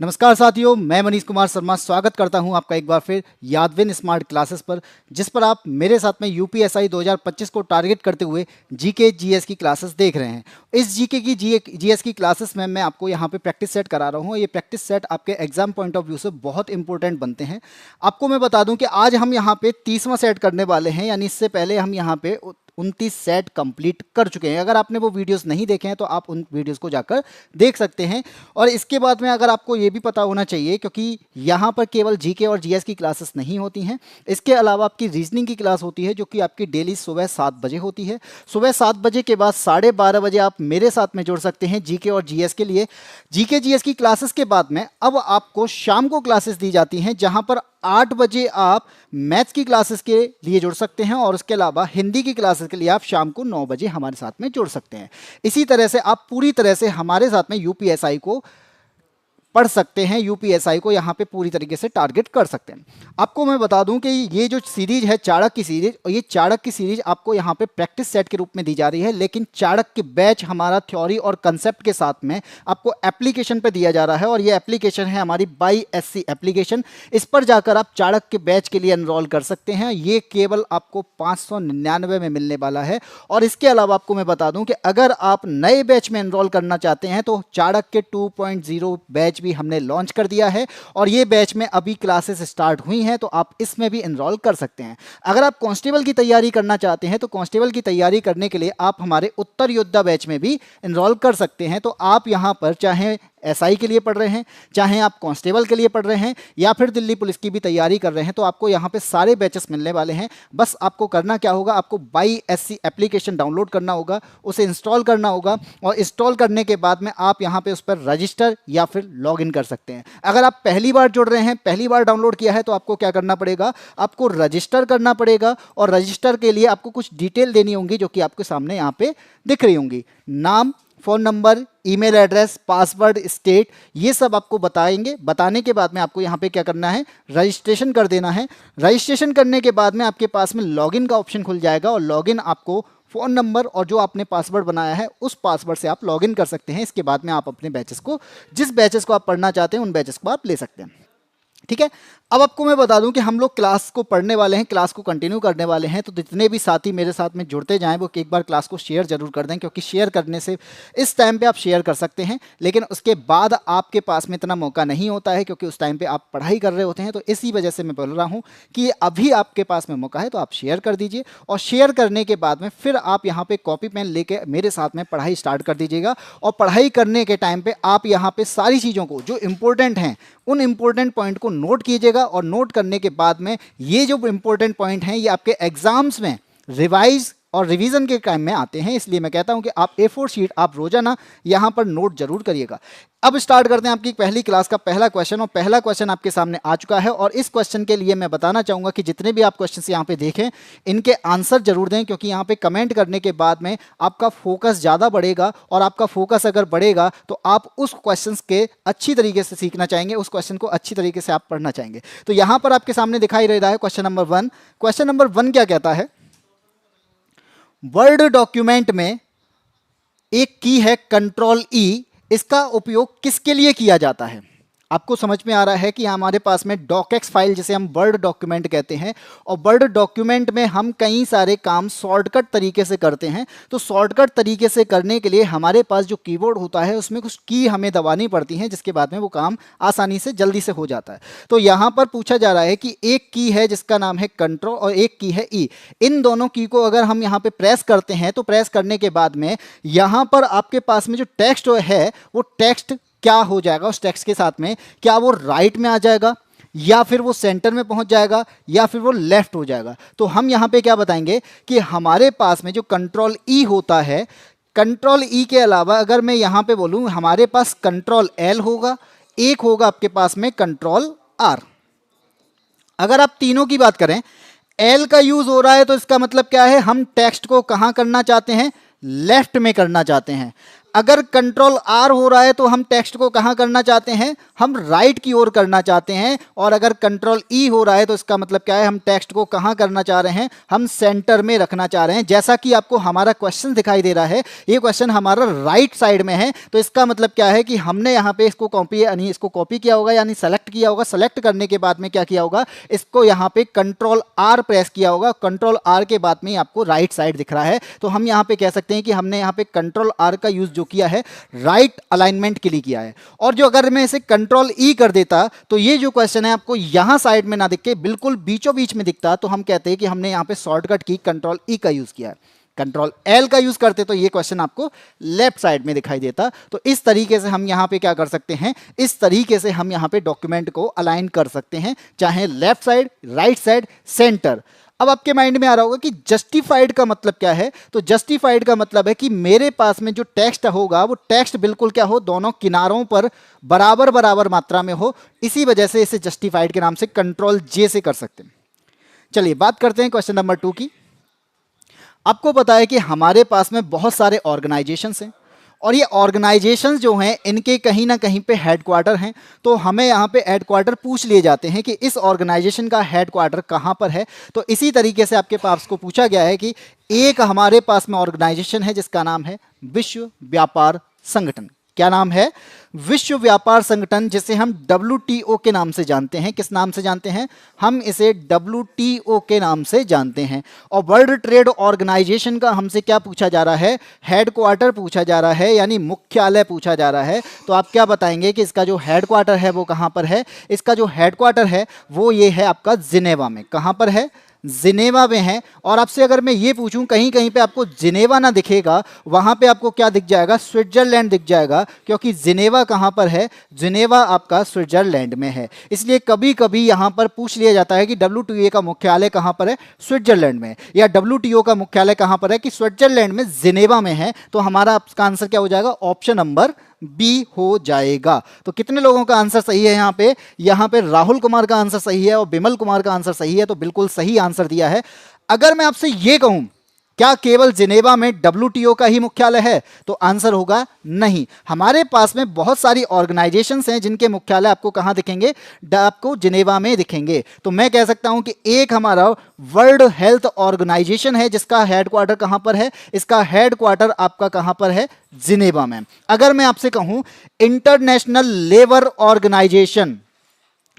नमस्कार साथियों, मैं मनीष कुमार शर्मा स्वागत करता हूं आपका एक बार फिर यादविन स्मार्ट क्लासेस पर, जिस पर आप मेरे साथ में यूपीएसआई 2025 को टारगेट करते हुए जीके जीएस की क्लासेस देख रहे हैं। इस जीके की जीएस की क्लासेस में मैं आपको यहां पे प्रैक्टिस सेट करा रहा हूं। ये प्रैक्टिस सेट आपके एग्जाम पॉइंट ऑफ व्यू से बहुत इंपॉर्टेंट बनते हैं। आपको मैं बता दूं कि आज हम यहाँ पे 30वां सेट करने वाले हैं, यानी इससे पहले हम यहाँ पे 29 सेट कंप्लीट कर चुके हैं। अगर आपने वो वीडियोस नहीं देखे हैं तो आप उन वीडियोस को जाकर देख सकते हैं। और इसके बाद में अगर आपको ये भी पता होना चाहिए, क्योंकि यहाँ पर केवल जीके और जीएस की क्लासेस नहीं होती हैं, इसके अलावा आपकी रीजनिंग की क्लास होती है जो कि आपकी डेली सुबह 7 बजे होती है। सुबह 7 बजे के बाद 12:30 बजे आप मेरे साथ में जुड़ सकते हैं जीके और जीएस के लिए। जीके जीएस की क्लासेस के बाद में अब आपको शाम को क्लासेस दी जाती हैं, जहाँ पर 8 बजे आप मैथ्स की क्लासेस के लिए जुड़ सकते हैं और उसके अलावा हिंदी की क्लासेस के लिए आप शाम को 9 बजे हमारे साथ में जुड़ सकते हैं। इसी तरह से आप पूरी तरह से हमारे साथ में यूपीएसआई को पढ़ सकते हैं, यूपीएसआई को यहाँ पे पूरी तरीके से टारगेट कर सकते हैं। आपको मैं बता दूं कि ये जो सीरीज है चाणक्य की सीरीज, और ये चाणक्य की सीरीज आपको यहाँ पे प्रैक्टिस सेट के रूप में दी जा रही है, लेकिन चाणक्य बैच हमारा थ्योरी और कंसेप्ट के साथ में आपको एप्लीकेशन पे दिया जा रहा है। और ये एप्लीकेशन है हमारी बाई एससी एप्लीकेशन। इस पर जाकर आप चाणक्य बैच के लिए एनरोल कर सकते हैं। ये केवल आपको 599 में मिलने वाला है। और इसके अलावा आपको मैं बता दूं कि अगर आप नए बैच में एनरोल करना चाहते हैं तो चाणक्य 2.0 बैच भी हमने लॉन्च कर दिया है, और ये बैच में अभी क्लासेस स्टार्ट हुई हैं, तो आप इसमें भी एनरोल कर सकते हैं। अगर आप कांस्टेबल की तैयारी करना चाहते हैं तो कांस्टेबल की तैयारी करने के लिए आप हमारे उत्तर योद्धा बैच में भी एनरोल कर सकते हैं। तो आप यहां पर चाहे एसआई के लिए पढ़ रहे हैं, चाहे आप कांस्टेबल के लिए पढ़ रहे हैं, या फिर दिल्ली पुलिस की भी तैयारी कर रहे हैं, तो आपको यहाँ पे सारे बैचेस मिलने वाले हैं। बस आपको करना क्या होगा, आपको बाई एससी एप्लीकेशन डाउनलोड करना होगा, उसे इंस्टॉल करना होगा, और इंस्टॉल करने के बाद में आप यहाँ पे उस पर रजिस्टर या फिर लॉगिन कर सकते हैं। अगर आप पहली बार जुड़ रहे हैं, पहली बार डाउनलोड किया है, तो आपको क्या करना पड़ेगा, आपको रजिस्टर करना पड़ेगा। और रजिस्टर के लिए आपको कुछ डिटेल देनी होंगी जो कि आपके सामने यहाँ पे दिख रही होंगी। नाम, phone number, email address, password, state, ये सब आपको बताएंगे। बताने के बाद में आपको यहाँ पे क्या करना है, रजिस्ट्रेशन कर देना है। रजिस्ट्रेशन करने के बाद में आपके पास में लॉगिन का ऑप्शन खुल जाएगा, और लॉगिन आपको फ़ोन नंबर और जो आपने पासवर्ड बनाया है उस पासवर्ड से आप लॉगिन कर सकते हैं। इसके बाद में आप अपने बैचेस को, जिस बैचेस को आप पढ़ना चाहते हैं, उन बैचेस को आप ले सकते हैं। ठीक है। अब आपको मैं बता दूं कि हम लोग क्लास को पढ़ने वाले हैं, क्लास को कंटिन्यू करने वाले हैं। तो जितने भी साथी मेरे साथ में जुड़ते जाएं वो एक बार क्लास को शेयर जरूर कर दें, क्योंकि शेयर करने से इस टाइम पे आप शेयर कर सकते हैं, लेकिन उसके बाद आपके पास में इतना मौका नहीं होता है, क्योंकि उस टाइम पे आप पढ़ाई कर रहे होते हैं। तो इसी वजह से मैं बोल रहा हूँ कि अभी आपके पास में मौका है, तो आप शेयर कर दीजिए। और शेयर करने के बाद में फिर आप यहाँ पे कॉपी पेन लेके मेरे साथ में पढ़ाई स्टार्ट कर दीजिएगा। और पढ़ाई करने के टाइम पे आप यहाँ पे सारी चीज़ों को जो इंपॉर्टेंट हैं, उन इंपॉर्टेंट पॉइंट को नोट कीजिएगा। और नोट करने के बाद में ये जो इंपॉर्टेंट पॉइंट हैं, ये आपके एग्जाम्स में रिवाइज और रिवीजन के टाइम में आते हैं। इसलिए मैं कहता हूं कि आप A4 शीट आप रोजाना यहां पर नोट जरूर करिएगा। अब स्टार्ट करते हैं आपकी पहली क्लास का पहला क्वेश्चन। और पहला क्वेश्चन आपके सामने आ चुका है, और इस क्वेश्चन के लिए मैं बताना चाहूंगा कि जितने भी आप क्वेश्चन यहाँ पे देखें, इनके आंसर जरूर दें, क्योंकि यहाँ पे कमेंट करने के बाद में आपका फोकस ज़्यादा बढ़ेगा। और आपका फोकस अगर बढ़ेगा तो आप उस क्वेश्चन के अच्छी तरीके से सीखना चाहेंगे, उस क्वेश्चन को अच्छी तरीके से आप पढ़ना चाहेंगे। तो यहाँ पर आपके सामने दिखाई दे रहा है क्वेश्चन नंबर 1। क्वेश्चन नंबर 1 क्या कहता है, वर्ड डॉक्यूमेंट में एक की है कंट्रोल ई, इसका उपयोग किसके लिए किया जाता है। आपको समझ में आ रहा है कि हमारे पास में डॉकएक्स फाइल, जिसे हम वर्ड डॉक्यूमेंट कहते हैं, और वर्ड डॉक्यूमेंट में हम कई सारे काम शॉर्टकट तरीके से करते हैं। तो शॉर्टकट तरीके से करने के लिए हमारे पास जो कीबोर्ड होता है उसमें कुछ की हमें दबानी पड़ती हैं, जिसके बाद में वो काम आसानी से जल्दी से हो जाता है। तो यहाँ पर पूछा जा रहा है कि एक की है जिसका नाम है कंट्रोल और एक की है ई। इन दोनों की को अगर हम यहाँ पे प्रेस करते हैं, तो प्रेस करने के बाद में यहाँ पर आपके पास में जो टेक्स्ट है, वो टेक्स्ट क्या हो जाएगा, उस टेक्स्ट के साथ में क्या वो राइट में आ जाएगा, या फिर वो सेंटर में पहुंच जाएगा, या फिर वो लेफ्ट हो जाएगा। तो हम यहां पे क्या बताएंगे कि हमारे पास में जो कंट्रोल ई होता है, कंट्रोल ई के अलावा अगर मैं यहां पे बोलूं, हमारे पास कंट्रोल एल होगा, एक होगा आपके पास में कंट्रोल आर। अगर आप तीनों की बात करें, एल का यूज हो रहा है, तो इसका मतलब क्या है, हम टेक्स्ट को कहां करना चाहते हैं, लेफ्ट में करना चाहते हैं। अगर कंट्रोल आर हो रहा है तो हम टेक्स्ट को कहाँ करना चाहते हैं, हम राइट की ओर करना चाहते हैं। और अगर कंट्रोल ई हो रहा है तो इसका मतलब क्या है, हम टेक्स्ट को कहाँ करना चाह रहे हैं, हम सेंटर में रखना चाह रहे हैं। जैसा कि आपको हमारा क्वेश्चन दिखाई दे रहा है, ये क्वेश्चन हमारा राइट साइड में है, तो इसका मतलब क्या है कि हमने यहाँ पे इसको कॉपी यानी इसको कॉपी किया होगा, यानी सेलेक्ट किया होगा। सेलेक्ट करने के बाद में क्या किया होगा, इसको यहाँ पे कंट्रोल आर प्रेस किया होगा। कंट्रोल आर के बाद में आपको राइट साइड दिख रहा है, तो हम यहाँ पे कह सकते हैं कि हमने यहाँ पे कंट्रोल आर का यूज जो किया है राइट अलाइनमेंट के लिए किया है। और जो अगर मैं इसे कंट्रोल ई कर देता तो ये जो क्वेश्चन है आपको यहां साइड में ना दिख के बिल्कुल बीचों बीच में दिखता, तो हम कहते हैं कि हमने यहां पे शॉर्टकट की कंट्रोल ई का यूज किया है। कंट्रोल एल का यूज करते तो ये क्वेश्चन आपको लेफ्ट साइड में दिखाई देता। तो इस तरीके से हम यहां पे क्या कर सकते हैं, इस तरीके से हम यहां पे डॉक्यूमेंट को अलाइन कर सकते हैं, चाहे left side, right side, centre. अब आपके माइंड में आ रहा होगा कि जस्टिफाइड का मतलब क्या है। तो जस्टिफाइड का मतलब है कि मेरे पास में जो टेक्स्ट होगा वो टेक्स्ट बिल्कुल क्या हो, दोनों किनारों पर बराबर बराबर मात्रा में हो। इसी वजह से इसे जस्टिफाइड के नाम से कंट्रोल जे से कर सकते हैं। चलिए बात करते हैं क्वेश्चन नंबर 2 की। आपको पता है कि हमारे पास में बहुत सारे ऑर्गेनाइजेशंस हैं और ये ऑर्गेनाइजेशंस जो हैं इनके कहीं ना कहीं पे हेडक्वार्टर हैं। तो हमें यहाँ पे हेडक्वार्टर पूछ लिए जाते हैं कि इस ऑर्गेनाइजेशन का हेडक्वार्टर कहाँ पर है। तो इसी तरीके से आपके पास को पूछा गया है कि एक हमारे पास में ऑर्गेनाइजेशन है जिसका नाम है विश्व व्यापार संगठन। क्या नाम है, विश्व व्यापार संगठन, जिसे हम WTO के नाम से जानते हैं। किस नाम से जानते हैं, हम इसे WTO के नाम से जानते हैं। और वर्ल्ड ट्रेड ऑर्गेनाइजेशन का हमसे क्या पूछा जा रहा है, हेडक्वार्टर पूछा जा रहा है, यानी मुख्यालय पूछा जा रहा है। तो आप क्या बताएंगे कि इसका जो हेडक्वार्टर है वो कहाँ पर है। इसका जो हेडक्वार्टर है वो ये है आपका जिनेवा में। कहाँ पर है, जिनेवा में है। और आपसे अगर मैं ये पूछूं, कहीं कहीं पे आपको जिनेवा ना दिखेगा, वहां पे आपको क्या दिख जाएगा, स्विट्जरलैंड दिख जाएगा, क्योंकि जिनेवा कहां पर है, जिनेवा आपका स्विट्जरलैंड में है। इसलिए कभी कभी यहां पर पूछ लिया जाता है कि WTO का मुख्यालय कहां पर है, स्विट्जरलैंड में, या WTO का मुख्यालय कहां पर है, कि स्विट्जरलैंड में जिनेवा में है। तो हमारा आपका आंसर क्या हो जाएगा, ऑप्शन नंबर बी हो जाएगा। तो कितने लोगों का आंसर सही है यहाँ पे, यहाँ पे राहुल कुमार का आंसर सही है और बिमल कुमार का आंसर सही है। तो बिल्कुल सही आंसर दिया है। अगर मैं आपसे ये कहूं क्या केवल जिनेवा में WTO का ही मुख्यालय है, तो आंसर होगा नहीं। हमारे पास में बहुत सारी ऑर्गेनाइजेशंस हैं जिनके मुख्यालय आपको कहां दिखेंगे, आपको जिनेवा में दिखेंगे। तो मैं कह सकता हूं कि एक हमारा वर्ल्ड हेल्थ ऑर्गेनाइजेशन है जिसका हेडक्वार्टर कहां पर है, इसका हेडक्वार्टर आपका कहां पर है, जिनेवा में। अगर मैं आपसे कहूं इंटरनेशनल लेबर ऑर्गेनाइजेशन,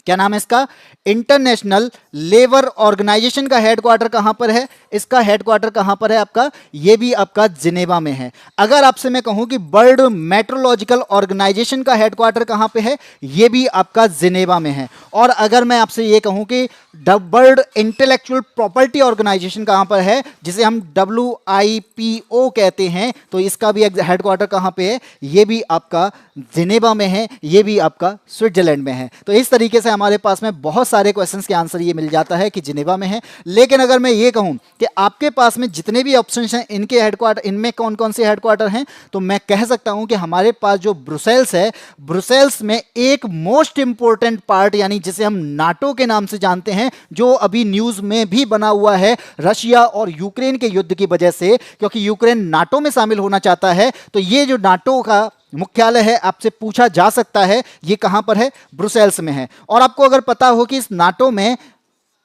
क्या नाम है इसका, इंटरनेशनल लेबर ऑर्गेनाइजेशन का हेडक्वार्टर कहां पर है, इसका हेडक्वार्टर कहां पर है आपका, ये भी आपका जिनेवा में है। अगर आपसे मैं कहूं कि वर्ल्ड मेट्रोलॉजिकल ऑर्गेनाइजेशन का हेडक्वार्टर कहां पे है, ये भी आपका जिनेवा में है। और अगर मैं आपसे ये कहूं कि वर्ल्ड इंटेलेक्चुअल प्रॉपर्टी ऑर्गेनाइजेशन कहां पर है, जिसे हम WIPO कहते हैं, तो इसका भी हेडक्वार्टर कहां पे है, ये भी आपका जिनेवा में है, ये भी आपका स्विट्जरलैंड में है। तो इस तरीके से हमारे पास में बहुत सारे क्वेश्चंस के आंसर ये मिल जाता है कि जिनेवा में है। लेकिन अगर मैं ये कहूं कि आपके पास में जितने भी ऑप्शंस हैं इनके हेडक्वार्टर, इनमें कौन कौन से हेडक्वार्टर हैं, तो मैं कह सकता हूं कि हमारे पास जो ब्रुसेल्स है, ब्रुसेल्स में एक मोस्ट इंपॉर्टेंट पार्ट, यानी जिसे हम नाटो के नाम से जानते हैं, जो अभी न्यूज में भी बना हुआ है रशिया और यूक्रेन के युद्ध की वजह से, क्योंकि यूक्रेन नाटो में शामिल होना चाहता है। तो ये जो नाटो का मुख्यालय है, आपसे पूछा जा सकता है ये कहां पर है, ब्रुसेल्स में है। और आपको अगर पता हो कि इस नाटो में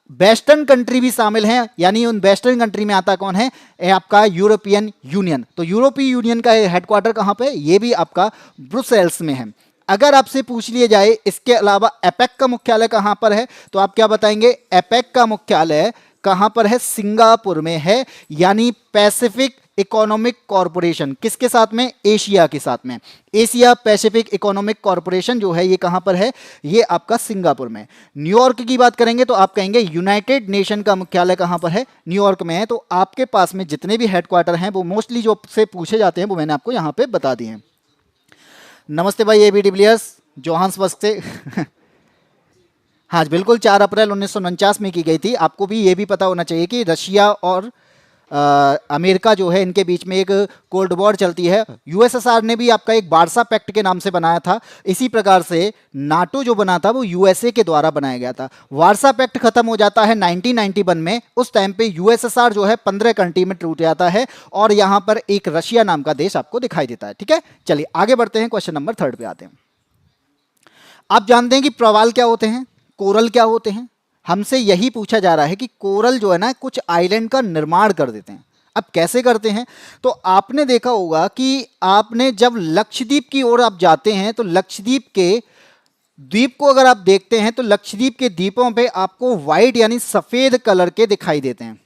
वेस्टर्न कंट्री भी शामिल हैं, यानी उन वेस्टर्न कंट्री में आता कौन है, आपका यूरोपियन यूनियन। तो यूरोपीय यूनियन का हेडक्वार्टर कहां पे, ये भी आपका ब्रुसेल्स में है। अगर आपसे पूछ लिया जाए इसके अलावा एपेक का मुख्यालय कहां पर है, तो आप क्या बताएंगे, एपेक का मुख्यालय कहां पर है, सिंगापुर में है, यानी पैसिफिक इकोनॉमिक कॉरपोरेशन, किसके साथ में, एशिया के साथ में, एशिया पैसिफिक इकोनॉमिक कॉरपोरेशन जो है ये कहां पर है, ये आपका सिंगापुर में। न्यूयॉर्क की बात करेंगे तो आप कहेंगे यूनाइटेड नेशन का मुख्यालय कहां पर है, न्यूयॉर्क में है। तो आपके पास में जितने भी हेडक्वार्टर हैं वो मोस्टली जो से पूछे जाते हैं वो मैंने आपको यहां पे बता दिए हैं। नमस्ते भाई AB डिविलियर्स जोहान्सबर्ग से हाँ बिल्कुल, 4 अप्रैल 1949 में की गई थी। आपको भी ये भी पता होना चाहिए कि रशिया और अमेरिका जो है, इनके बीच में एक कोल्ड वॉर चलती है। यूएसएसआर ने भी आपका एक वार्सा पैक्ट के नाम से बनाया था। इसी प्रकार से नाटो जो बना था वो यूएसए के द्वारा बनाया गया था। वार्सा पैक्ट खत्म हो जाता है 1991 में। उस टाइम पे यूएसएसआर जो है 15 कंट्री में टूट जाता है और यहां पर एक रशिया नाम का देश आपको दिखाई देता है। ठीक है, चलिए आगे बढ़ते हैं, क्वेश्चन नंबर 3 पे आते हैं। आप जानते हैं कि प्रवाल क्या होते हैं, कोरल क्या होते हैं। हमसे यही पूछा जा रहा है कि कोरल जो है ना कुछ आइलैंड का निर्माण कर देते हैं। अब कैसे करते हैं, तो आपने देखा होगा कि आपने जब लक्षद्वीप की ओर आप जाते हैं तो लक्षद्वीप के द्वीप को अगर आप देखते हैं तो लक्षद्वीप के द्वीपों पे आपको व्हाइट यानी सफेद कलर के दिखाई देते हैं।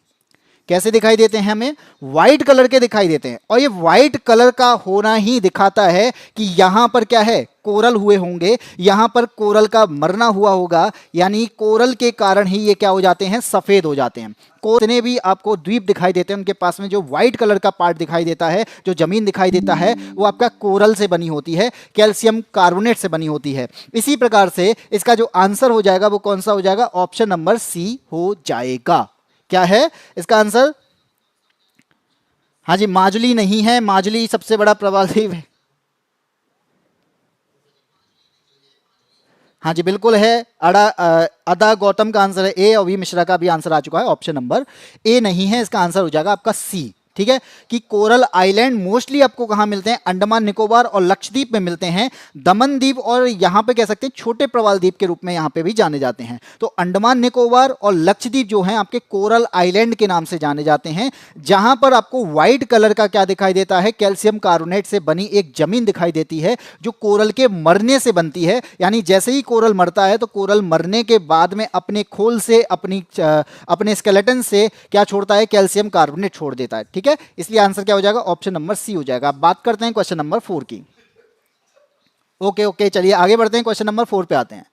कैसे दिखाई देते हैं, हमें व्हाइट कलर के दिखाई देते हैं। और ये व्हाइट कलर का होना ही दिखाता है कि यहां पर क्या है, कोरल हुए होंगे, यहां पर कोरल का मरना हुआ होगा, यानी कोरल के कारण ही ये क्या हो जाते हैं, सफेद हो जाते हैं। जितने भी आपको द्वीप दिखाई देते हैं उनके पास में जो व्हाइट कलर का पार्ट दिखाई देता है, जो जमीन दिखाई देता है, वो आपका कोरल से बनी होती है, कैल्शियम कार्बोनेट से बनी होती है। इसी प्रकार से इसका जो आंसर हो जाएगा वो कौन सा हो जाएगा, ऑप्शन नंबर सी हो जाएगा। क्या है इसका आंसर, हाँ जी, माजुली नहीं है, माजुली सबसे बड़ा प्रवाल द्वीप है। हाँ जी बिल्कुल है, अदा गौतम का आंसर है ए, और वी मिश्रा का भी आंसर आ चुका है, ऑप्शन नंबर ए नहीं है, इसका आंसर हो जाएगा आपका सी। ठीक है, कि कोरल आइलैंड मोस्टली आपको कहां मिलते हैं, अंडमान निकोबार और लक्षद्वीप में मिलते हैं। दमन द्वीप और यहां पे कह सकते हैं छोटे प्रवाल द्वीप के रूप में यहां पे भी जाने जाते हैं। तो अंडमान निकोबार और लक्षद्वीप जो हैं आपके कोरल आइलैंड के नाम से जाने जाते हैं, जहां पर आपको व्हाइट कलर का क्या दिखाई देता है, कैल्शियम कार्बोनेट से बनी एक जमीन दिखाई देती है जो कोरल के मरने से बनती है। यानी जैसे ही कोरल मरता है तो कोरल मरने के बाद में अपने खोल से, अपने स्केलेटन से क्या छोड़ता है, कैल्शियम कार्बोनेट छोड़ देता है। ठीक है, इसलिए आंसर क्या हो जाएगा, ऑप्शन नंबर सी हो जाएगा। अब बात करते हैं क्वेश्चन नंबर 4 की। ओके, चलिए आगे बढ़ते हैं, क्वेश्चन नंबर 4 पे आते हैं।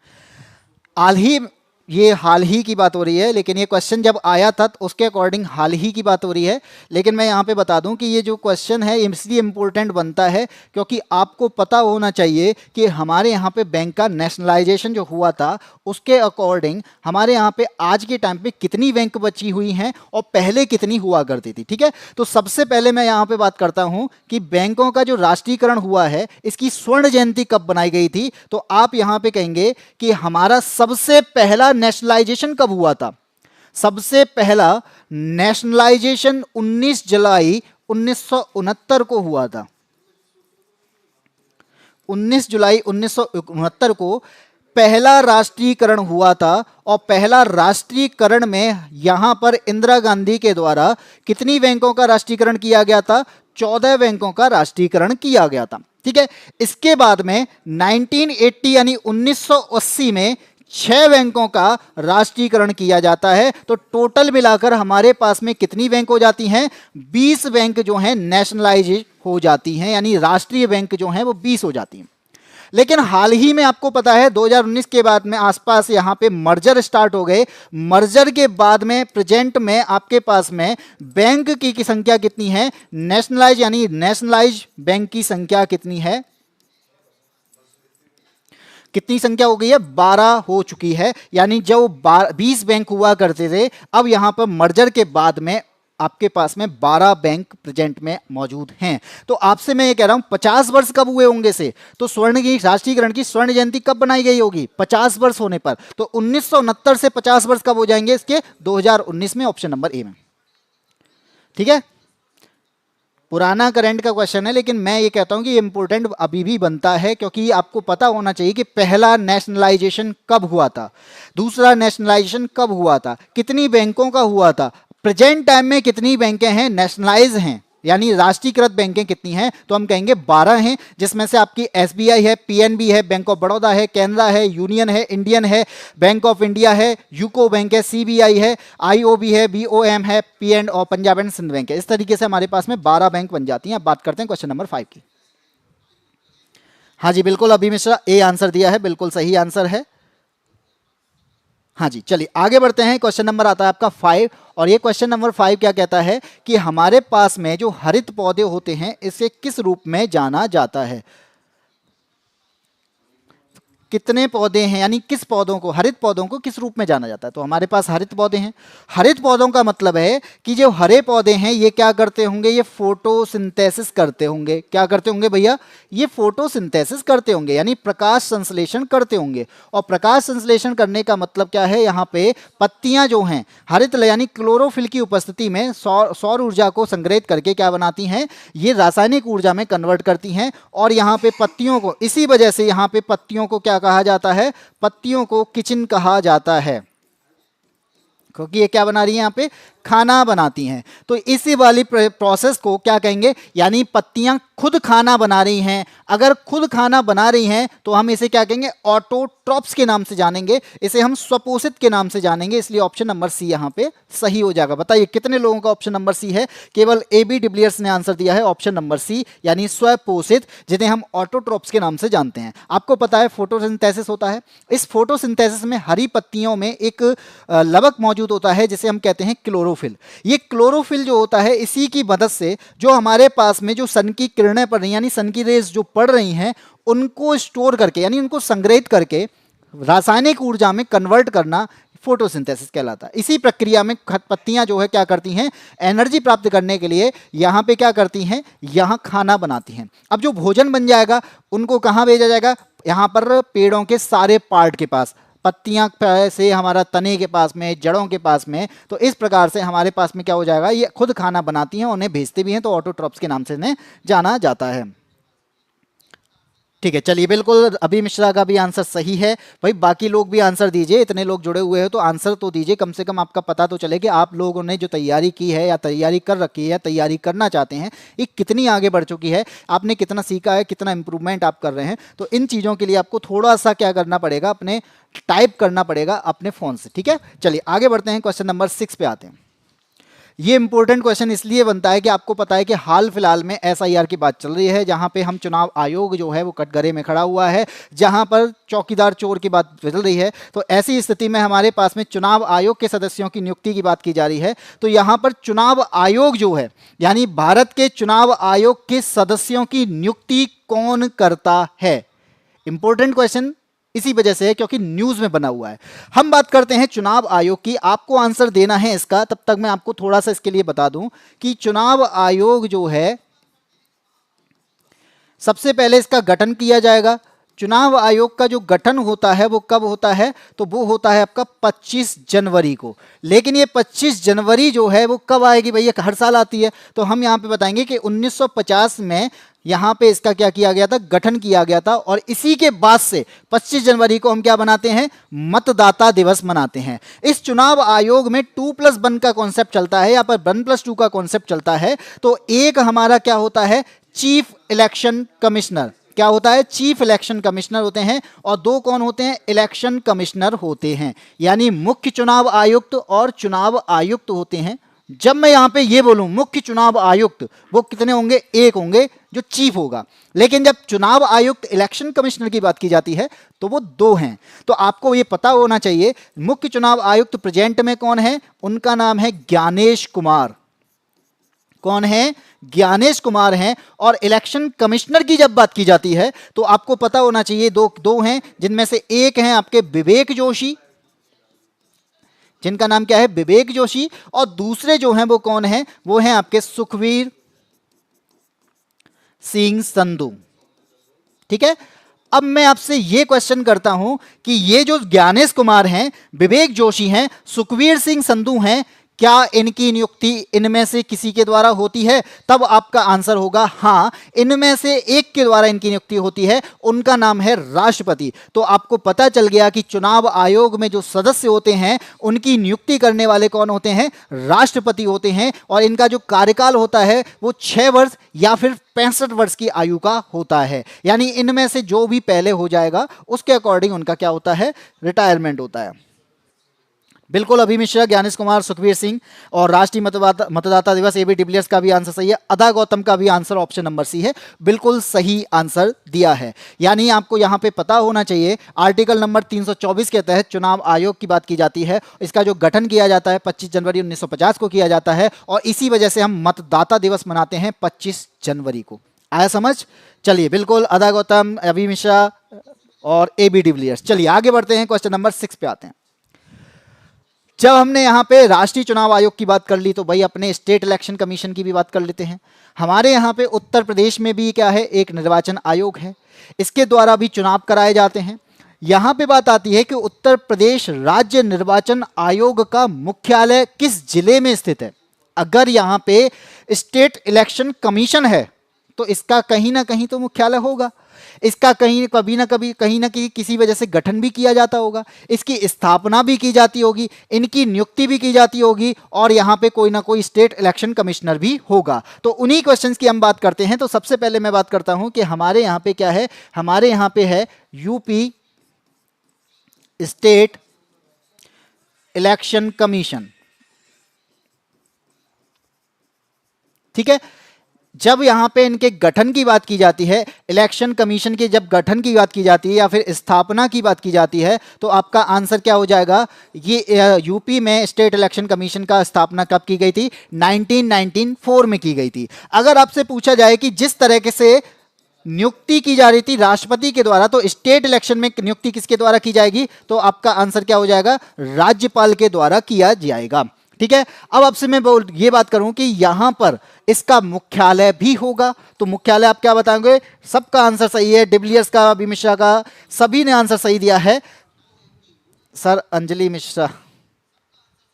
ये हाल ही की बात हो रही है, लेकिन ये क्वेश्चन जब आया था तो उसके अकॉर्डिंग हाल ही की बात हो रही है। लेकिन मैं यहाँ पे बता दूं कि ये जो क्वेश्चन है इसलिए इम्पोर्टेंट बनता है क्योंकि आपको पता होना चाहिए कि हमारे यहाँ पे बैंक का नेशनलाइजेशन जो हुआ था उसके अकॉर्डिंग हमारे यहाँ पे आज के टाइम पे कितनी बैंक बची हुई हैं और पहले कितनी हुआ करती थी। ठीक है, तो सबसे पहले मैं यहाँ पे बात करता हूँ कि बैंकों का जो राष्ट्रीयकरण हुआ है इसकी स्वर्ण जयंती कब बनाई गई थी। तो आप यहाँ पे कहेंगे कि हमारा सबसे पहला नेशनलाइजेशन कब हुआ था। सबसे पहला नेशनलाइजेशन 19 जुलाई 1969 को हुआ था। 19 जुलाई 1969 को पहला राष्ट्रीयकरण हुआ था। और पहला राष्ट्रीयकरण में यहां पर इंदिरा गांधी के द्वारा कितनी बैंकों का राष्ट्रीयकरण किया गया था, 14 बैंकों का राष्ट्रीयकरण किया गया था। ठीक है, इसके बाद में 1980 यानी 1980 में 6 बैंकों का राष्ट्रीयकरण किया जाता है। तो टोटल मिलाकर हमारे पास में कितनी बैंक हो जाती हैं, 20 बैंक जो हैं नेशनलाइज हो जाती हैं, यानी राष्ट्रीय बैंक जो हैं वो 20 हो जाती हैं। लेकिन हाल ही में आपको पता है 2019 के बाद में आसपास यहां पे मर्जर स्टार्ट हो गए। मर्जर के बाद में प्रेजेंट में आपके पास में बैंक की संख्या कितनी है, नेशनलाइज यानी नेशनलाइज बैंक की संख्या कितनी है, कितनी संख्या हो गई है, 12 हो चुकी है। यानी जो 20 बैंक हुआ करते थे अब यहां पर मर्जर के बाद में आपके पास में 12 बैंक प्रेजेंट में मौजूद हैं। तो आपसे मैं ये कह रहा हूं 50 वर्ष कब हुए होंगे से, तो स्वर्ण की राष्ट्रीयकरण की स्वर्ण जयंती कब बनाई गई होगी, 50 वर्ष होने पर। तो 1969 से 50 वर्ष कब हो जाएंगे इसके, 2019 में, ऑप्शन नंबर ए में। ठीक है, पुराना करंट का क्वेश्चन है, लेकिन मैं ये कहता हूं कि इंपॉर्टेंट अभी भी बनता है क्योंकि आपको पता होना चाहिए कि पहला नेशनलाइजेशन कब हुआ था, दूसरा नेशनलाइजेशन कब हुआ था, कितनी बैंकों का हुआ था, प्रेजेंट टाइम में कितनी बैंकें हैं नेशनलाइज हैं यानी राष्ट्रीयकृत बैंकें कितनी हैं। तो हम कहेंगे 12 हैं, जिसमें से आपकी एसबीआई है, पीएनबी है, बैंक ऑफ बड़ौदा है, कैनरा है, यूनियन है, इंडियन है, बैंक ऑफ इंडिया है, यूको बैंक है, सीबीआई है, आईओबी है, बीओएम है, पी एंड और पंजाब एंड सिंध बैंक है। इस तरीके से हमारे पास में 12 बैंक बन जाती हैं। अब बात करते हैं क्वेश्चन नंबर 5 की। हाँ जी बिल्कुल, अभी मिश्रा ए आंसर दिया है, बिल्कुल सही आंसर है। हाँ जी, चलिए आगे बढ़ते हैं। क्वेश्चन नंबर आता है आपका 5, और ये क्वेश्चन नंबर 5 क्या कहता है कि हमारे पास में जो हरित पौधे होते हैं इसे किस रूप में जाना जाता है, कितने पौधे हैं, यानी किस पौधों को, हरित पौधों को किस रूप में जाना जाता है? तो हमारे पास हरित पौधे हैं। हरित पौधों का मतलब है कि जो हरे पौधे हैं ये क्या करते होंगे, ये फोटोसिंथेसिस करते होंगे। क्या करते होंगे भैया? ये फोटोसिंथेसिस करते होंगे, यानी प्रकाश संश्लेषण करते होंगे। और प्रकाश संश्लेषण करने का मतलब क्या है, यहाँ पे पत्तियां जो हैं हरित यानी क्लोरोफिल की उपस्थिति में सौर ऊर्जा को संग्रहित करके क्या बनाती हैं, ये रासायनिक ऊर्जा में कन्वर्ट करती हैं। और यहाँ पे पत्तियों को, इसी वजह से यहाँ पे पत्तियों को क्या कहा जाता है, पत्तियों को किचन कहा जाता है, क्योंकि ये क्या बना रही है, यहाँ पे खाना बनाती हैं। तो इसी वाली प्रोसेस को क्या कहेंगे, यानी पत्तियां खुद खाना बना रही हैं। अगर खुद खाना बना रही हैं तो हम इसे क्या कहेंगे, ऑटोट्रॉप्स के नाम से जानेंगे, इसे हम स्वपोषित के नाम से जानेंगे। इसलिए ऑप्शन नंबर सी यहाँ पे सही हो जाएगा। बताइए कितने लोगों का ऑप्शन नंबर सी है? केवल ए बी डिविलियर्स ने आंसर दिया है ऑप्शन नंबर सी, यानी स्वपोषित, जिन्हें हम ऑटोट्रॉप्स के नाम से जानते हैं। आपको पता है फोटोसिंथेसिस होता है। इस फोटोसिंथेसिस में हरी पत्तियों में एक लवक मौजूद होता है जिसे हम कहते हैं क्लोरोफिल। ये क्लोरोफिल जो होता है, इसी की मदद से जो हमारे पास में जो सन की किरणें पड़ रही हैं, यानी सन की रेज जो पड़ रही हैं, उनको स्टोर करके, यानी उनको संग्रहित करके रासायनिक ऊर्जा में कन्वर्ट करना फोटोसिंथेसिस कहलाता है। इसी प्रक्रिया में पत्तियां जो है क्या करती हैं, एनर्जी प्राप्त करने के लिए यहाँ पे क्या करती हैं, यहाँ खाना बनाती हैं। अब जो भोजन बन जाएगा उनको कहाँ भेजा जाएगा, यहाँ पर पेड़ों के सारे पार्ट के पास, पत्तियां से हमारा तने के पास में, जड़ों के पास में। तो इस प्रकार से हमारे पास में क्या हो जाएगा, ये खुद खाना बनाती हैं, उन्हें भेजते भी हैं, तो ऑटोट्रॉप्स के नाम से इन्हें जाना जाता है। ठीक है, चलिए बिल्कुल अभी मिश्रा का भी आंसर सही है। भाई बाकी लोग भी आंसर दीजिए, इतने लोग जुड़े हुए हैं तो आंसर तो दीजिए, कम से कम आपका पता तो चले कि आप लोगों ने जो तैयारी की है या तैयारी कर रखी है या तैयारी करना चाहते हैं, ये कितनी आगे बढ़ चुकी है, आपने कितना सीखा है, कितना इंप्रूवमेंट आप कर रहे हैं। तो इन चीज़ों के लिए आपको थोड़ा सा क्या करना पड़ेगा, अपने टाइप करना पड़ेगा अपने फ़ोन से। ठीक है, चलिए आगे बढ़ते हैं, क्वेश्चन नंबर 6 पे आते हैं। ये इंपॉर्टेंट क्वेश्चन इसलिए बनता है कि आपको पता है कि हाल फिलहाल में एसआईआर की बात चल रही है, जहां पे हम चुनाव आयोग जो है वो कटघरे में खड़ा हुआ है, जहां पर चौकीदार चोर की बात चल रही है। तो ऐसी स्थिति में हमारे पास में चुनाव आयोग के सदस्यों की नियुक्ति की बात की जा रही है। तो यहां पर चुनाव आयोग जो है, यानी भारत के चुनाव आयोग के सदस्यों की नियुक्ति कौन करता है? इंपॉर्टेंट क्वेश्चन इसी वजह से है क्योंकि न्यूज में बना हुआ है। हम बात करते हैं चुनाव आयोग की, आपको आंसर देना है इसका। तब तक मैं आपको थोड़ा सा इसके लिए बता दूं कि चुनाव आयोग जो है, सबसे पहले इसका गठन किया जाएगा। चुनाव आयोग का जो गठन होता है वो कब होता है, तो वो होता है आपका 25 जनवरी को। लेकिन ये 25 जनवरी जो है वो कब आएगी भैया, हर साल आती है। तो हम यहाँ पे बताएंगे कि 1950 में यहाँ पे इसका क्या किया गया था, गठन किया गया था। और इसी के बाद से 25 जनवरी को हम क्या बनाते हैं, मतदाता दिवस मनाते हैं। इस चुनाव आयोग में 2+1 का कॉन्सेप्ट चलता है, यहाँ पर 1+2 का कॉन्सेप्ट चलता है। तो एक हमारा क्या होता है, चीफ इलेक्शन कमिश्नर। क्या होता है, चीफ इलेक्शन कमिश्नर होते हैं। और दो कौन होते हैं, इलेक्शन कमिश्नर होते हैं, यानी मुख्य चुनाव आयुक्त और चुनाव आयुक्त होते हैं। जब मैं यहां पे ये बोलूं मुख्य चुनाव आयुक्त, वो कितने होंगे, एक होंगे जो चीफ होगा। लेकिन जब चुनाव आयुक्त इलेक्शन कमिश्नर की बात की जाती है तो वो दो हैं। तो आपको ये पता होना चाहिए मुख्य चुनाव आयुक्त प्रेजेंट में कौन है, उनका नाम है ज्ञानेश कुमार। कौन है, ज्ञानेश कुमार हैं। और इलेक्शन कमिश्नर की जब बात की जाती है तो आपको पता होना चाहिए दो हैं, जिनमें से एक हैं आपके विवेक जोशी, जिनका नाम क्या है, विवेक जोशी। और दूसरे जो हैं वो कौन हैं, वो हैं आपके सुखवीर सिंह संधू। ठीक है, अब मैं आपसे ये क्वेश्चन करता हूं कि ये जो ज्ञानेश कुमार हैं, विवेक जोशी हैं, सुखवीर सिंह संधू हैं, क्या इनकी नियुक्ति इनमें से किसी के द्वारा होती है? तब आपका आंसर होगा हाँ, इनमें से एक के द्वारा इनकी नियुक्ति होती है, उनका नाम है राष्ट्रपति। तो आपको पता चल गया कि चुनाव आयोग में जो सदस्य होते हैं उनकी नियुक्ति करने वाले कौन होते हैं, राष्ट्रपति होते हैं। और इनका जो कार्यकाल होता है वो 6 वर्ष या फिर 65 वर्ष की आयु का होता है। यानी इनमें से जो भी पहले हो जाएगा उसके अकॉर्डिंग उनका क्या होता है, रिटायरमेंट होता है। बिल्कुल अभी मिश्रा, ज्ञानेश कुमार, सुखवीर सिंह और राष्ट्रीय मतदाता दिवस, एबी डिविलियर्स का भी आंसर सही है। अदा गौतम का भी आंसर ऑप्शन नंबर सी है, बिल्कुल सही आंसर दिया है। यानी आपको यहां पे पता होना चाहिए, आर्टिकल नंबर 324 के तहत चुनाव आयोग की बात की जाती है। इसका जो गठन किया जाता है 25 जनवरी 1950 को किया जाता है, और इसी वजह से हम मतदाता दिवस मनाते हैं 25 जनवरी को। आया समझ? चलिए बिल्कुल अदा गौतम, अभी मिश्रा और AB डिविलियर्स। चलिए आगे बढ़ते हैं, क्वेश्चन नंबर 6 पे आते हैं। जब हमने यहाँ पे राष्ट्रीय चुनाव आयोग की बात कर ली तो भाई अपने स्टेट इलेक्शन कमीशन की भी बात कर लेते हैं। हमारे यहाँ पे उत्तर प्रदेश में भी क्या है, एक निर्वाचन आयोग है, इसके द्वारा भी चुनाव कराए जाते हैं। यहाँ पे बात आती है कि उत्तर प्रदेश राज्य निर्वाचन आयोग का मुख्यालय किस जिले में स्थित है। अगर यहाँ पे स्टेट इलेक्शन कमीशन है तो इसका कहीं ना कहीं तो मुख्यालय होगा, इसका कहीं कभी ना कभी कहीं ना कहीं किसी वजह से गठन भी किया जाता होगा, इसकी स्थापना भी की जाती होगी, इनकी नियुक्ति भी की जाती होगी और यहाँ पे कोई ना कोई स्टेट इलेक्शन कमिश्नर भी होगा। तो उन्हीं क्वेश्चंस की हम बात करते हैं। तो सबसे पहले मैं बात करता हूं कि हमारे यहाँ पे क्या है, हमारे यहाँ पे है यूपी स्टेट इलेक्शन कमीशन। ठीक है, जब यहां पे इनके गठन की बात की जाती है, इलेक्शन कमीशन के जब गठन की बात की जाती है या फिर स्थापना की बात की जाती है, तो आपका आंसर क्या हो जाएगा, ये यूपी में स्टेट इलेक्शन कमीशन का स्थापना कब की गई थी, 1994 में की गई थी। अगर आपसे पूछा जाए कि जिस तरह से नियुक्ति की जा रही थी राष्ट्रपति के द्वारा, तो स्टेट इलेक्शन में नियुक्ति किसके द्वारा की जाएगी, तो आपका आंसर क्या हो जाएगा, राज्यपाल के द्वारा किया जाएगा। ठीक है, अब आपसे मैं ये बात करूं कि यहां पर इसका मुख्यालय भी होगा, तो मुख्यालय आप क्या बताएंगे, सबका आंसर सही है, डिविलियर्स का, अभी मिश्रा का, सभी ने आंसर सही दिया है, सर अंजलि मिश्रा।